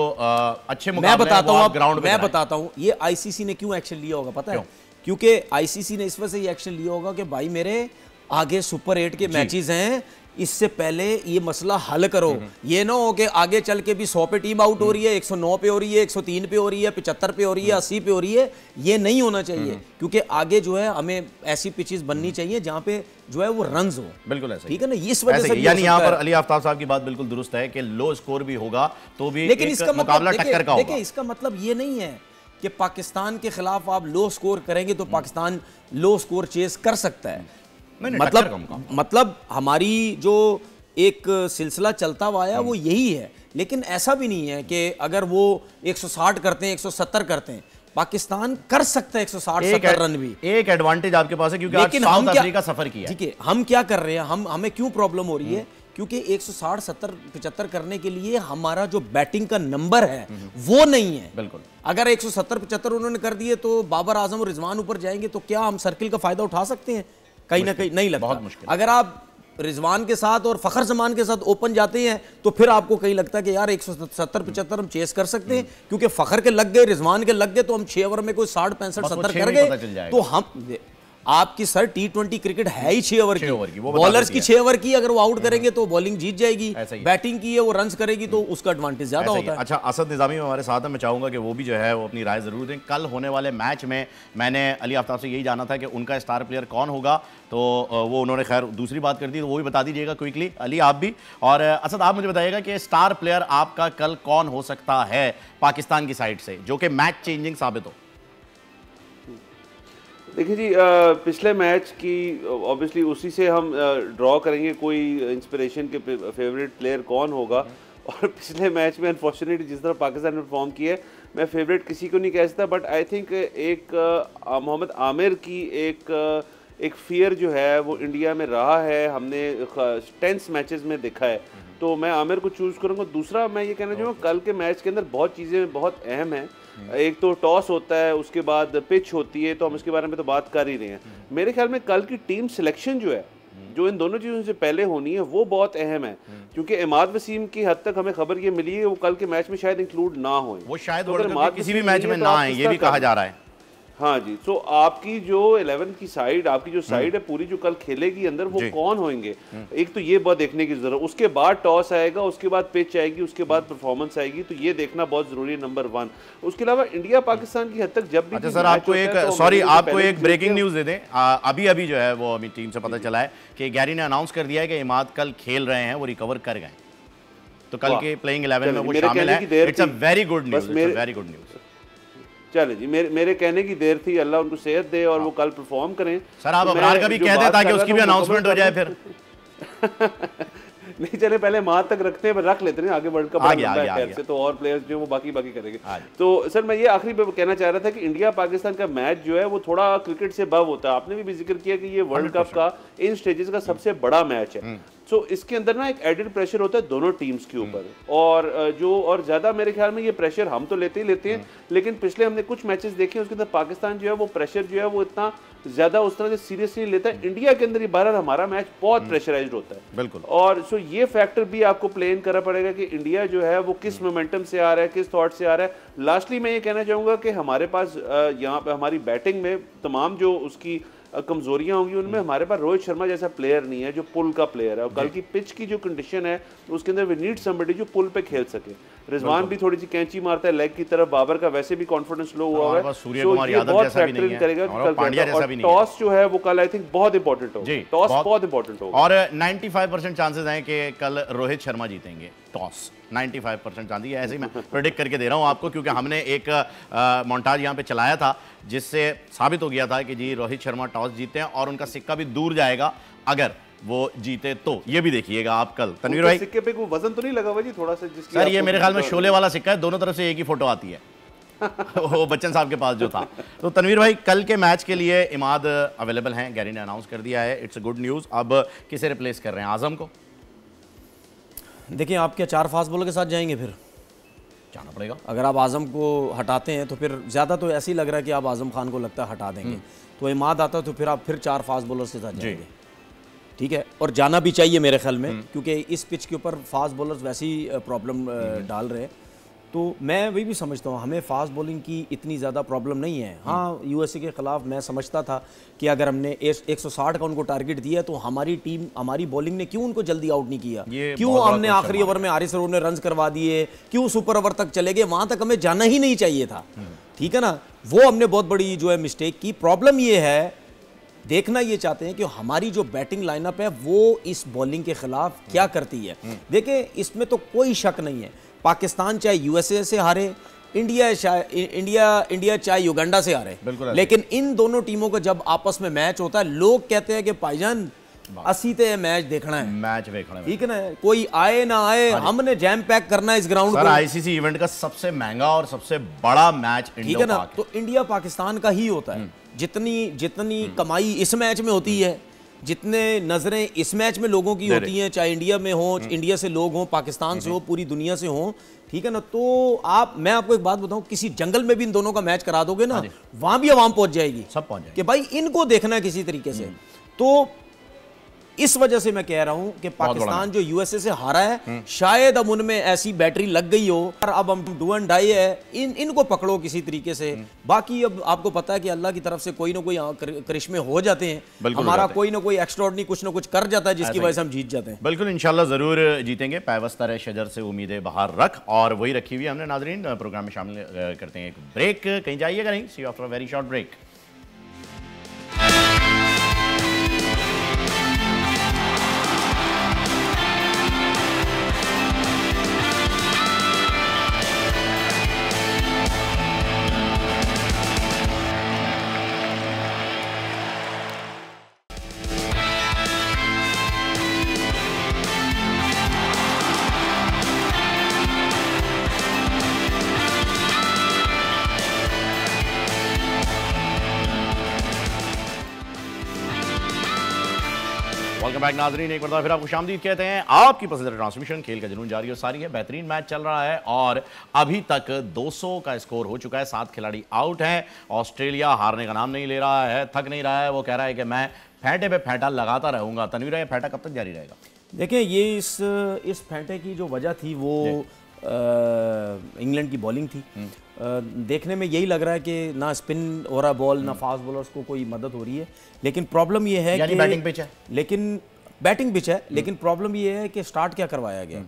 S2: अच्छे मुकाबले
S3: मैं बताता हूं ये आईसीसी ने क्यों एक्शन लिया होगा पता है? क्योंकि आईसीसी ने इस वजह से ये एक्शन लिया होगा कि भाई मेरे आगे सुपर 8 के मैचेस हैं, इससे पहले ये मसला हल करो। ये ना हो कि आगे चल के भी 100 पे टीम आउट हो रही है, 109 पे हो रही है, 103 पे हो रही है, 75 पे हो रही है, 80 पे हो रही है। ये नहीं होना चाहिए, क्योंकि आगे जो है हमें ऐसी पिचेस बननी चाहिए जहां पे जो है वो रन्स हो।
S2: बिल्कुल ऐसा,
S3: ठीक है ना, इस वजह से
S2: यानी यहाँ पर अली आफ्ताब साहब की बात बिल्कुल दुरुस्त है कि लो स्कोर भी होगा तो भी
S3: लेकिन
S2: एक
S3: इसका
S2: मुकाबला
S3: मतलब
S2: टक्कर का होगा।
S3: देखिए, इसका मतलब ये नहीं है कि पाकिस्तान के खिलाफ आप लो स्कोर करेंगे तो पाकिस्तान लो स्कोर चेस कर सकता है। मतलब हमारी जो एक सिलसिला चलता हुआ आया वो यही है, लेकिन ऐसा भी नहीं है कि अगर वो 160 करते हैं, 170 करते हैं, पाकिस्तान कर सकता है 160-70 रन भी।
S2: एक एडवांटेज आपके पास है क्योंकि
S3: लेकिन
S2: आज साउथ अफ्रीका सफर किया है।
S3: ठीक है, हम क्या कर रहे हैं, हमें क्यों प्रॉब्लम हो रही है, क्योंकि 160-70-75 करने के लिए हमारा जो बैटिंग का नंबर है वो नहीं है।
S2: बिल्कुल,
S3: अगर 170-75 उन्होंने कर दिए तो बाबर आजम और रिजवान ऊपर जाएंगे तो क्या हम सर्किल का फायदा उठा सकते हैं? कहीं ना कहीं नहीं लगता।
S2: बहुत मुश्किल।
S3: अगर आप रिजवान के साथ और फखर जमान के साथ ओपन जाते हैं तो फिर आपको कहीं लगता है कि यार 170-75 हम चेस कर सकते हैं, क्योंकि फखर के लग गए, रिजवान के लग गए, तो हम 6 ओवर में कोई 60-65-70 कर गए तो हम आपकी सर T20 क्रिकेट है ही 6 ओवर की, बॉलर्स की 6 ओवर की, अगर वो आउट करेंगे तो बॉलिंग जीत जाएगी, बैटिंग की है वो रन्स करेगी तो उसका एडवांटेज ज्यादा होता है।
S2: अच्छा, असद निजामी हमारे साथ है, मैं चाहूंगा कि वो भी जो है वो अपनी राय जरूर दें। कल होने वाले मैच में मैंने अली आफ्ताब से यही जाना था कि उनका स्टार प्लेयर कौन होगा, तो वो उन्होंने खैर दूसरी बात कर दी, तो वो भी बता दीजिएगा क्विकली। अली आप भी, और असद आप मुझे बताइएगा कि स्टार प्लेयर आपका कल कौन हो सकता है पाकिस्तान की साइड से जो कि मैच चेंजिंग साबित हो।
S5: देखिए जी, पिछले मैच की ऑब्वियसली उसी से हम ड्रॉ करेंगे कोई इंस्पिरेशन के फेवरेट प्लेयर कौन होगा, और पिछले मैच में अनफॉर्चुनेटली जिस तरह पाकिस्तान ने परफॉर्म किया, मैं फेवरेट किसी को नहीं कह सकता, बट आई थिंक एक मोहम्मद आमिर की एक फियर जो है वो इंडिया में रहा है, हमने टेंस मैचेस में देखा है, तो मैं आमिर को चूज़ करूँगा। दूसरा मैं ये कहना चाहूँगा, कल के मैच के अंदर बहुत चीज़ें बहुत अहम हैं। एक तो टॉस होता है, उसके बाद पिच होती है, तो हम उसके बारे में तो बात कर ही रहे हैं। मेरे ख्याल में कल की टीम सिलेक्शन जो है, जो इन दोनों चीज़ों से पहले होनी है, वो बहुत अहम है, क्योंकि इमाद वसीम की हद तक हमें खबर ये मिली है वो कल के मैच में शायद इंक्लूड ना हो, वो
S2: शायद किसी भी मैच में ना आए, ये भी कहा जा रहा है।
S5: हाँ जी, तो आपकी जो 11 की साइड, आपकी जो साइड है पूरी जो कल खेलेगी अंदर, वो कौन होंगे, एक तो ये बहुत देखने की जरूरत। उसके बाद टॉस आएगा, उसके बाद पिच आएगी, उसके बाद परफॉर्मेंस आएगी, तो ये देखना बहुत जरूरी है, नंबर 1। उसके अलावा इंडिया पाकिस्तान की हद तक जब भी
S2: सर आपको एक आपको एक ब्रेकिंग न्यूज दे दें, अभी जो है वो अभी टीम से पता चला है कि गैरी ने अनाउंस कर दिया है कि इमाद कल खेल रहे हैं, वो रिकवर कर गए, तो कल के प्लेइंग 11 में वो शामिल है। It's a very good news, very good news.
S5: चले जी, मेरे कहने की देर थी, अल्लाह उनको सेहत दे और वो कल परफॉर्म करें।
S2: सर आप अबरार का भी कह दें ताकि उसकी भी अनाउंसमेंट हो जाए फिर।
S5: नहीं चले, पहले माह तक रखते हैं, रख लेते हैं, आगे वर्ल्ड कप से तो और प्लेयर्स जो वो बाकी करेंगे। तो सर मैं ये आखिरी पे कहना चाह रहा था कि इंडिया पाकिस्तान का मैच जो है वो थोड़ा क्रिकेट से बव होता है। आपने भी जिक्र किया कि ये वर्ल्ड कप का इन स्टेजेस का सबसे बड़ा मैच है, तो इसके अंदर ना एक एडेड प्रेशर होता है दोनों टीम्स के ऊपर, और ज़्यादा मेरे ख्याल में ये प्रेशर हम तो लेते ही लेते हैं, लेकिन पिछले हमने कुछ मैचेस देखे उसके अंदर पाकिस्तान जो है वो प्रेशर जो है वो इतना ज़्यादा उस तरह से सीरियसली लेता है। इंडिया के अंदर ये बहरहाल हमारा मैच बहुत प्रेशराइज्ड होता है, बिल्कुल, और सो ये फैक्टर भी आपको प्ले इन करना पड़ेगा कि इंडिया जो है वो किस मोमेंटम से आ रहा है, किस थॉट से आ रहा है। लास्टली मैं ये कहना चाहूँगा कि हमारे पास यहाँ पर हमारी बैटिंग में तमाम जो उसकी कमजोरियां होंगी, उनमें हमारे पास रोहित शर्मा जैसा प्लेयर नहीं है जो पुल का प्लेयर है, और कल की पिच की जो कंडीशन है उसके अंदर वी नीड समबडी जो पुल पे खेल सके। रिजवान भी थोड़ी सी कैंची मारता है लेग की तरफ, बाबर का वैसे भी कॉन्फिडेंस लो हुआ है, बहुत फैक्टर इन करेगा कल। टॉस जो है वो कल आई थिंक बहुत इंपॉर्टेंट होगा, टॉस बहुत इंपॉर्टेंट होगा, और
S2: 95% चांसेस हैं कि कल रोहित शर्मा जीतेंगे टॉस। 95% चांदी है, ऐसे ही मैं प्रेडिक्ट करके दे रहा हूं आपको, क्योंकि हमने एक मोन्टाज यहां पे चलाया था जिससे साबित हो गया था कि जी रोहित शर्मा टॉस जीते हैं और उनका सिक्का भी दूर जाएगा अगर वो जीते तो। ये भी देखिएगा आप कल। तनवीर भाई,
S5: सिक्के पे कोई वजन तो नहीं लगा हुआ जी थोड़ा सा? जिसकी
S2: सर ये मेरे ख्याल में शोले वाला सिक्का है, दोनों तरफ से एक ही फोटो आती है वो बच्चन साहब के पास जो था। तो तनवीर भाई, कल के मैच के लिए इमाद अवेलेबल हैं, गैरी ने अनाउंस कर दिया है, इट्स अ गुड न्यूज़। अब किसे रिप्लेस कर रहे हैं? आजम को?
S3: देखिए, आप क्या 4 फास्ट बॉलर के साथ जाएंगे? फिर
S2: जाना पड़ेगा।
S3: अगर आप आजम को हटाते हैं तो फिर ज़्यादा तो ऐसे ही लग रहा है कि आप आजम खान को लगता है हटा देंगे, तो इमाद आता है तो फिर आप फिर 4 फास्ट बॉलर्स के साथ जाएंगे, ठीक है, और जाना भी चाहिए मेरे ख्याल में, क्योंकि इस पिच के ऊपर फास्ट बॉलर्स वैसे ही प्रॉब्लम डाल रहे हैं। तो मैं वही भी समझता हूँ हमें फास्ट बॉलिंग की इतनी ज़्यादा प्रॉब्लम नहीं है। हाँ, यूएसए के ख़िलाफ़ मैं समझता था कि अगर हमने 160 का उनको टारगेट दिया तो हमारी टीम, हमारी बॉलिंग ने क्यों उनको जल्दी आउट नहीं किया, क्यों हमने आखिरी ओवर में हारिस रऊफ ने रन्स करवा दिए, क्यों सुपर ओवर तक चले गए, वहाँ तक हमें जाना ही नहीं चाहिए था। ठीक है ना, वो हमने बहुत बड़ी जो है मिस्टेक की। प्रॉब्लम ये है, देखना ये चाहते हैं कि हमारी जो बैटिंग लाइनअप है वो इस बॉलिंग के खिलाफ क्या करती है। देखिए, इसमें तो कोई शक नहीं है, पाकिस्तान चाहे यूएसए से हारे, इंडिया चाहे युगांडा से हारे, लेकिन इन दोनों टीमों का जब आपस में मैच होता है, लोग कहते हैं कि भाईजान असी ते मैच देखना है,
S2: मैच देखना है,
S3: ठीक है ना, कोई आए ना आए, हमने जैम पैक करना है इस ग्राउंड को।
S2: आईसीसी इवेंट का सबसे महंगा और सबसे बड़ा मैच
S3: ठीक है ना, तो इंडिया पाकिस्तान का ही होता है। जितनी कमाई इस मैच में होती है, जितने नजरें इस मैच में लोगों की होती हैं, चाहे इंडिया में हो, इंडिया से लोग हों, पाकिस्तान से हो, पूरी दुनिया से हों, ठीक है ना। तो मैं आपको एक बात बताऊं, किसी जंगल में भी इन दोनों का मैच करा दोगे ना, वहां भी आवाम पहुंच जाएगी,
S2: सब पहुंच जाएगी
S3: कि भाई इनको देखना है किसी तरीके से। तो इस वजह से मैं कह रहा हूं कि पाकिस्तान जो यूएसए से हारा है, शायद अब उनमें ऐसी बैटरी लग गई हो और अब हम डू एंड डाई है, इनको पकड़ो किसी तरीके से। बाकी अब आपको पता है कि अल्लाह की तरफ से कोई ना कोई करिश्मे हो जाते हैं, हमारा कोई ना कोई एक्स्ट्राऑर्डिनरी कुछ ना कुछ कर जाता है, जिसकी वजह से हम जीत जाते हैं।
S2: बिल्कुल, इंशाल्लाह जरूर जीतेंगे। पैवस्तर शजर से उम्मीदें बाहर रख, और वही रखी हुई हमने नाजरीन। प्रोग्राम में शामिल करते हैं एक ब्रेक, कहीं जाइएगा नहीं, see you after a very short break. Welcome back नाजरीन, एक बार फिर आपको खुशामदीद कहते हैं। आपकी पसंदीदा ट्रांसमिशन खेल का जुनून जारी और सारी है, बेहतरीन मैच चल रहा है और अभी तक 200 का स्कोर हो चुका है, 7 खिलाड़ी आउट हैं। ऑस्ट्रेलिया हारने का नाम नहीं ले रहा है, थक नहीं रहा है, वो कह रहा है कि मैं फेंटे पे फेंटा लगाता रहूंगा। तनवीर, ये फेंटा कब तक जारी रहेगा?
S3: देखिए, ये इस फेंटे की जो वजह थी वो इंग्लैंड की बॉलिंग थी। देखने में यही लग रहा है कि ना स्पिन हो रहा बॉल, ना फास्ट बॉलर्स को कोई मदद हो रही है, लेकिन प्रॉब्लम ये है कि
S2: बैटिंग पिच है,
S3: लेकिन प्रॉब्लम ये है कि स्टार्ट क्या करवाया गया।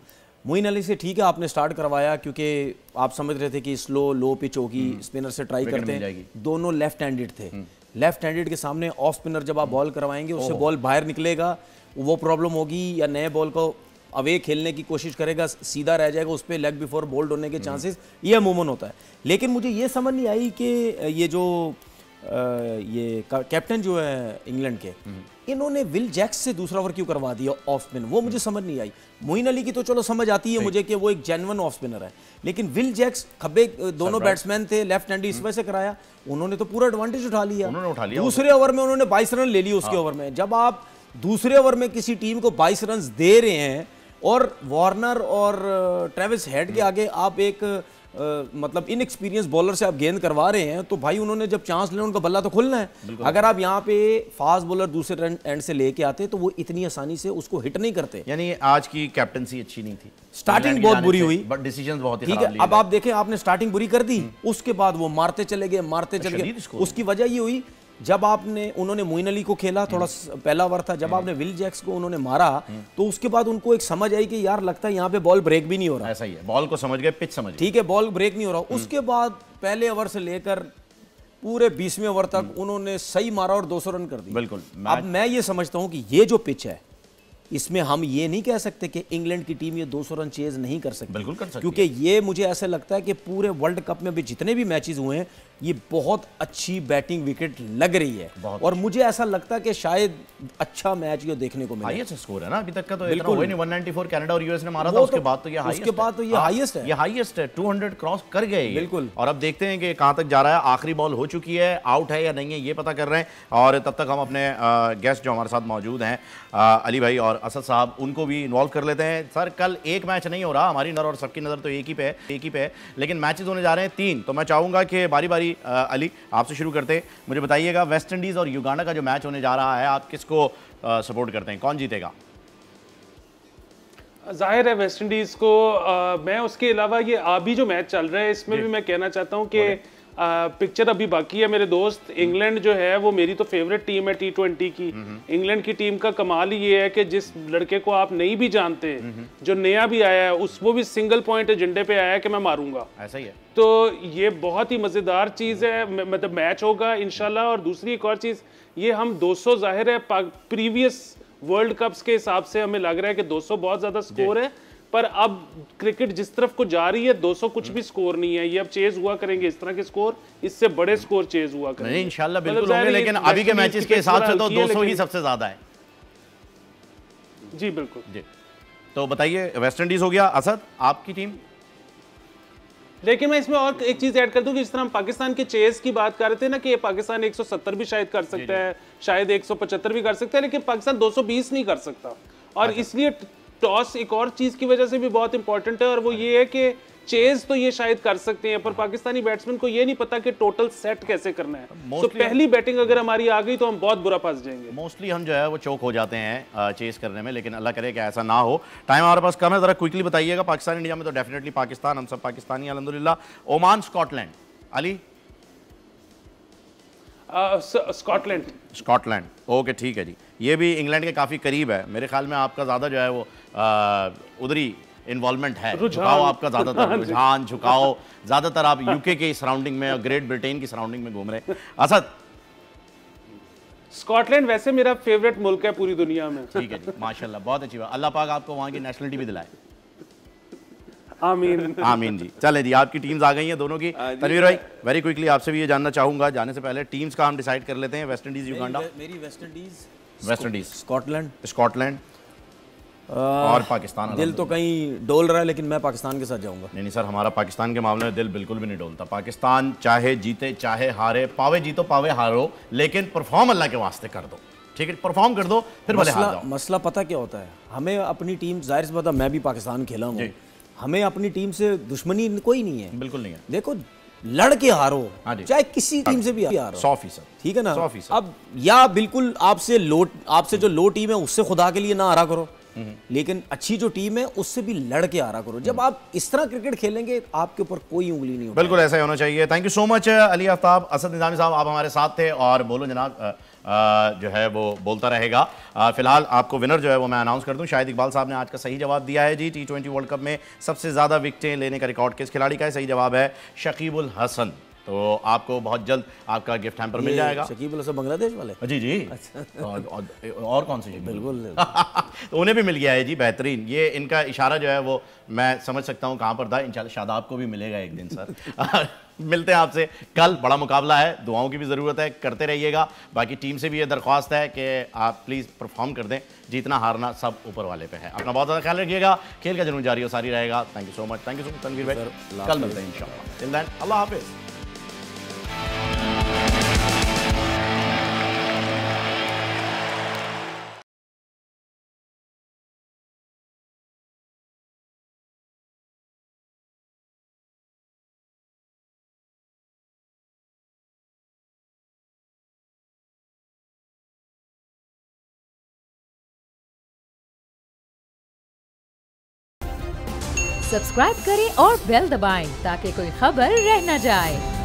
S3: मोइन अली से ठीक है, आपने स्टार्ट करवाया क्योंकि आप समझ रहे थे कि लो पिच होगी, स्पिनर से ट्राई करते हैं। दोनों लेफ्ट हैंडेड थे, लेफ्ट हैंडेड के सामने ऑफ स्पिनर जब आप बॉल करवाएंगे, उससे बॉल बाहर निकलेगा, वो प्रॉब्लम होगी। या नए बॉल को अवे खेलने की कोशिश करेगा, सीधा रह जाएगा, उस पर लेग बिफोर बोल्ड होने के चांसेस ये अमूमन होता है। लेकिन मुझे ये समझ नहीं आई कि ये जो ये कैप्टन जो है इंग्लैंड के, इन्होंने विल जैक्स से दूसरा ओवर क्यों करवा दिया ऑफ स्पिन, वो मुझे समझ नहीं आई। मोइन अली की तो चलो समझ आती है मुझे कि वो एक जेन्युइन ऑफ स्पिनर है, लेकिन विल जैक्स खब्बे दोनों बैट्समैन थे, लेफ्ट हैंड, इस वजह से कराया। उन्होंने तो पूरा एडवांटेज उठा लिया। दूसरे ओवर में उन्होंने 22 रन ले लिए उसके ओवर में। जब आप दूसरे ओवर में किसी टीम को 22 रन दे रहे हैं और वार्नर और ट्रेविस हेड के आगे आप एक मतलब इनएक्सपीरियंस बॉलर से आप गेंद करवा रहे हैं, तो भाई उन्होंने जब चांस लेना, उनका बल्ला तो खुलना है। अगर आप यहाँ पे फास्ट बॉलर दूसरे एंड से लेके आते तो वो इतनी आसानी से उसको हिट नहीं करते।
S2: यानी आज की कैप्टनसी अच्छी नहीं थी,
S3: स्टार्टिंग बहुत बुरी हुई,
S2: बट डिसीजंस बहुत ही
S3: ठीक है। अब आप देखें, आपने स्टार्टिंग बुरी कर दी, उसके बाद वो मारते चले गए। उसकी वजह ये हुई, जब उन्होंने मोइन अली को खेला, थोड़ा पहला ओवर था, जब आपने विल जैक्स को उन्होंने मारा, तो उसके बाद उनको एक समझ आई कि यार लगता है यहाँ पे बॉल ब्रेक भी नहीं हो रहा।
S2: ऐसा ही है, बॉल को समझ गए, पिच समझ गए,
S3: ठीक है, बॉल ब्रेक नहीं हो रहा। उसके बाद पहले ओवर से लेकर पूरे 20वें ओवर तक उन्होंने सही मारा और 200 रन कर दिए।
S2: बिल्कुल।
S3: अब मैं ये समझता हूँ कि ये जो पिच है, इसमें हम ये नहीं कह सकते कि इंग्लैंड की टीम ये 200 रन चेज नहीं कर सकती।
S2: बिल्कुल कर सकती,
S3: क्योंकि ये मुझे ऐसा लगता है कि पूरे वर्ल्ड कप में भी जितने भी मैचेस हुए हैं, ये बहुत अच्छी बैटिंग विकेट लग रही है, और मुझे ऐसा लगता है कि शायद अच्छा मैच ये देखने को मिले।
S2: हाईएस्ट स्कोर है ना अभी तक का, तो इतना हुआ नहीं। 194 कनाडा और यूएस ने मारा था, उसके बाद तो ये
S3: हाईएस्ट है,
S2: ये हाईएस्ट है, 200 क्रॉस कर गए।
S3: बिल्कुल।
S2: और अब देखते हैं कि कहां तक जा रहा है। आखिरी बॉल हो चुकी है, आउट है या नहीं है ये पता कर रहे हैं, और तब तक हम अपने गेस्ट जो हमारे साथ मौजूद हैं, अली भाई और असद साहब, उनको भी इन्वॉल्व कर लेते हैं। सर, कल एक मैच नहीं हो रहा, हमारी नज़र और सबकी नज़र तो एक ही पे है, लेकिन मैचेस होने जा रहे हैं 3। तो मैं चाहूँगा कि बारी बारी अली आपसे शुरू करते हैं। मुझे बताइएगा, वेस्ट इंडीज़ और युगांडा का जो मैच होने जा रहा है, आप किसको सपोर्ट करते हैं, कौन जीतेगा?
S4: जाहिर है वेस्ट इंडीज को मैं उसके अलावा ये अभी जो मैच चल रहा है इसमें भी मैं कहना चाहता हूँ कि पिक्चर अभी बाकी है मेरे दोस्त। इंग्लैंड जो है वो मेरी तो फेवरेट टीम है T20 की। इंग्लैंड की टीम का कमाल ही ये है कि जिस लड़के को आप नहीं भी जानते, जो नया भी आया है, वो भी सिंगल पॉइंट एजेंडे पे आया है कि मैं मारूंगा।
S2: ऐसा ही है।
S4: तो ये बहुत ही मजेदार चीज है, मतलब मैच होगा इंशाल्लाह। और दूसरी एक और चीज, ये हम 200 जाहिर है प्रीवियस वर्ल्ड कप्स के हिसाब से हमें लग रहा है कि 200 बहुत ज्यादा स्कोर है, पर अब क्रिकेट जिस तरफ को जा रही है 200 कुछ भी स्कोर नहीं है। ये अब चेज हुआ करेंगे इस तरह के स्कोर, इससे बड़े स्कोर चेज हुआ करेंगे।
S2: नहीं इंशाल्लाह बिल्कुल होंगे, लेकिन अभी के मैचेस के हिसाब से तो 200 ही सबसे ज्यादा है।
S4: जी बिल्कुल
S2: जी। तो बताइए, वेस्ट इंडीज हो गया, असद आपकी टीम?
S4: लेकिन मैं इसमें और एक चीज ऐड कर दूं कि जिस तरह हम पाकिस्तान के चेस की बात कर रहे थे ना कि पाकिस्तान 170 भी शायद कर सकता है, शायद 175 भी कर सकता है, लेकिन पाकिस्तान 220 नहीं कर सकता। और इसलिए टॉस एक और चीज की वजह से भी बहुत इंपॉर्टेंट है, और वो ये है कि चेज तो ये शायद कर सकते हैं, पर पाकिस्तानी बैट्समैन को ये नहीं पता कि टोटल सेट कैसे करना है। तो पहली बैटिंग अगर हमारी आ गई तो हम बहुत बुरा फंस जाएंगे।
S2: मोस्टली हम जो है वो चौक हो जाते हैं चेस करने में, लेकिन अल्लाह करे कि ऐसा ना हो। टाइम हमारे पास कम है, जरा क्विकली बताइएगा। पाकिस्तान इंडिया में तो डेफिनेटली पाकिस्तान, हम सब पाकिस्तानी अल्हम्दुलिल्लाह। Oman Scotland, Ali? Scotland, okay ठीक है जी। ये भी इंग्लैंड के काफ़ी करीब है, मेरे ख्याल में आपका ज़्यादा जो है वो उधरी इन्वॉल्वमेंट है, झुकाव आपका ज़्यादातर, रुझान झुकाव ज़्यादातर आप यूके के सराउंडिंग में और ग्रेट ब्रिटेन की सराउंडिंग में घूम रहे। असद?
S4: स्कॉटलैंड वैसे मेरा फेवरेट मुल्क है पूरी दुनिया में।
S2: ठीक है जी, माशाल्लाह, बहुत अच्छी बात। अल्लाह पाक आपको वहाँ की नेशनलिटी भी दिलाए।
S4: आमीन
S2: आमीन जी। चलें जी, आपकी टीम्स आ गई हैं दोनों की। तनवीर भाई, वेरी क्विकली आपसे भी ये जानना चाहूंगा, जाने से पहले टीम्स का हम डिसाइड कर लेते हैं। West Indies, Uganda?
S3: मेरी वेस्ट इंडीज,
S2: स्कॉटलैंड और पाकिस्तान।
S3: दिल तो कहीं डोल रहा है, लेकिन मैं पाकिस्तान के साथ जाऊंगा।
S2: नहीं सर, हमारा पाकिस्तान के मामले में दिल बिल्कुल भी नहीं डोलता। पाकिस्तान चाहे जीते चाहे हारे, पावे जीतो पावे हारो, लेकिन परफॉर्म अल्लाह के वास्ते कर दो, ठीक है? परफॉर्म कर दो, फिर भले हार जाओ।
S3: मसला पता क्या होता है, हमें अपनी टीम, जाहिर सी बात है मैं भी पाकिस्तान खेला हूँ, हमें अपनी टीम से दुश्मनी कोई नहीं है, बिल्कुल नहीं है। देखो, लड़ के हारो, चाहे किसी टीम से भी हारो,
S2: 100%, ठीक है ना? 100%।
S3: अब या बिल्कुल आपसे जो लो टीम है उससे खुदा के लिए ना हारा करो, लेकिन अच्छी जो टीम है उससे भी लड़ के हारा करो। जब आप इस तरह क्रिकेट खेलेंगे आपके ऊपर कोई उंगली नहीं होगी।
S2: बिल्कुल ऐसा ही होना चाहिए। Thank you so much Ali Aftab. Asad Nizami sahab, आप हमारे साथ थे, और बोलो जनाब जो है वो बोलता रहेगा। फिलहाल आपको विनर जो है वो मैं अनाउंस कर दूं। शाहिद इकबाल साहब ने आज का सही जवाब दिया है जी। T20 वर्ल्ड कप में सबसे ज़्यादा विकेटें लेने का रिकॉर्ड किस खिलाड़ी का है? सही जवाब है शकीबुल हसन। तो आपको बहुत जल्द आपका गिफ्ट हैम्पर मिल जाएगा।
S3: शकीबुल हसन बांग्लादेश वाले?
S2: जी जी। अच्छा। और कौन से? बिल्कुल तो उन्हें भी मिल गया है जी, बेहतरीन। ये इनका इशारा जो है वो मैं समझ सकता हूँ कहाँ पर था। इंशाल्लाह शादाब को भी मिलेगा एक दिन सर। मिलते हैं आपसे कल, बड़ा मुकाबला है, दुआओं की भी ज़रूरत है, करते रहिएगा। बाकी टीम से भी ये दरख्वास्त है कि आप प्लीज़ परफॉर्म कर दें, जीतना हारना सब ऊपर वाले पे है। अपना बहुत ज़्यादा ख्याल रखिएगा, खेल का जुनून जारी और सारी रहेगा। Thank you so much, Tanveer भाई। कल मिलते हैं इंशाल्लाह। टिल देन, अल्लाह हाफिज़।
S1: सब्सक्राइब करें और बेल दबाएं ताकि कोई खबर रह न जाए।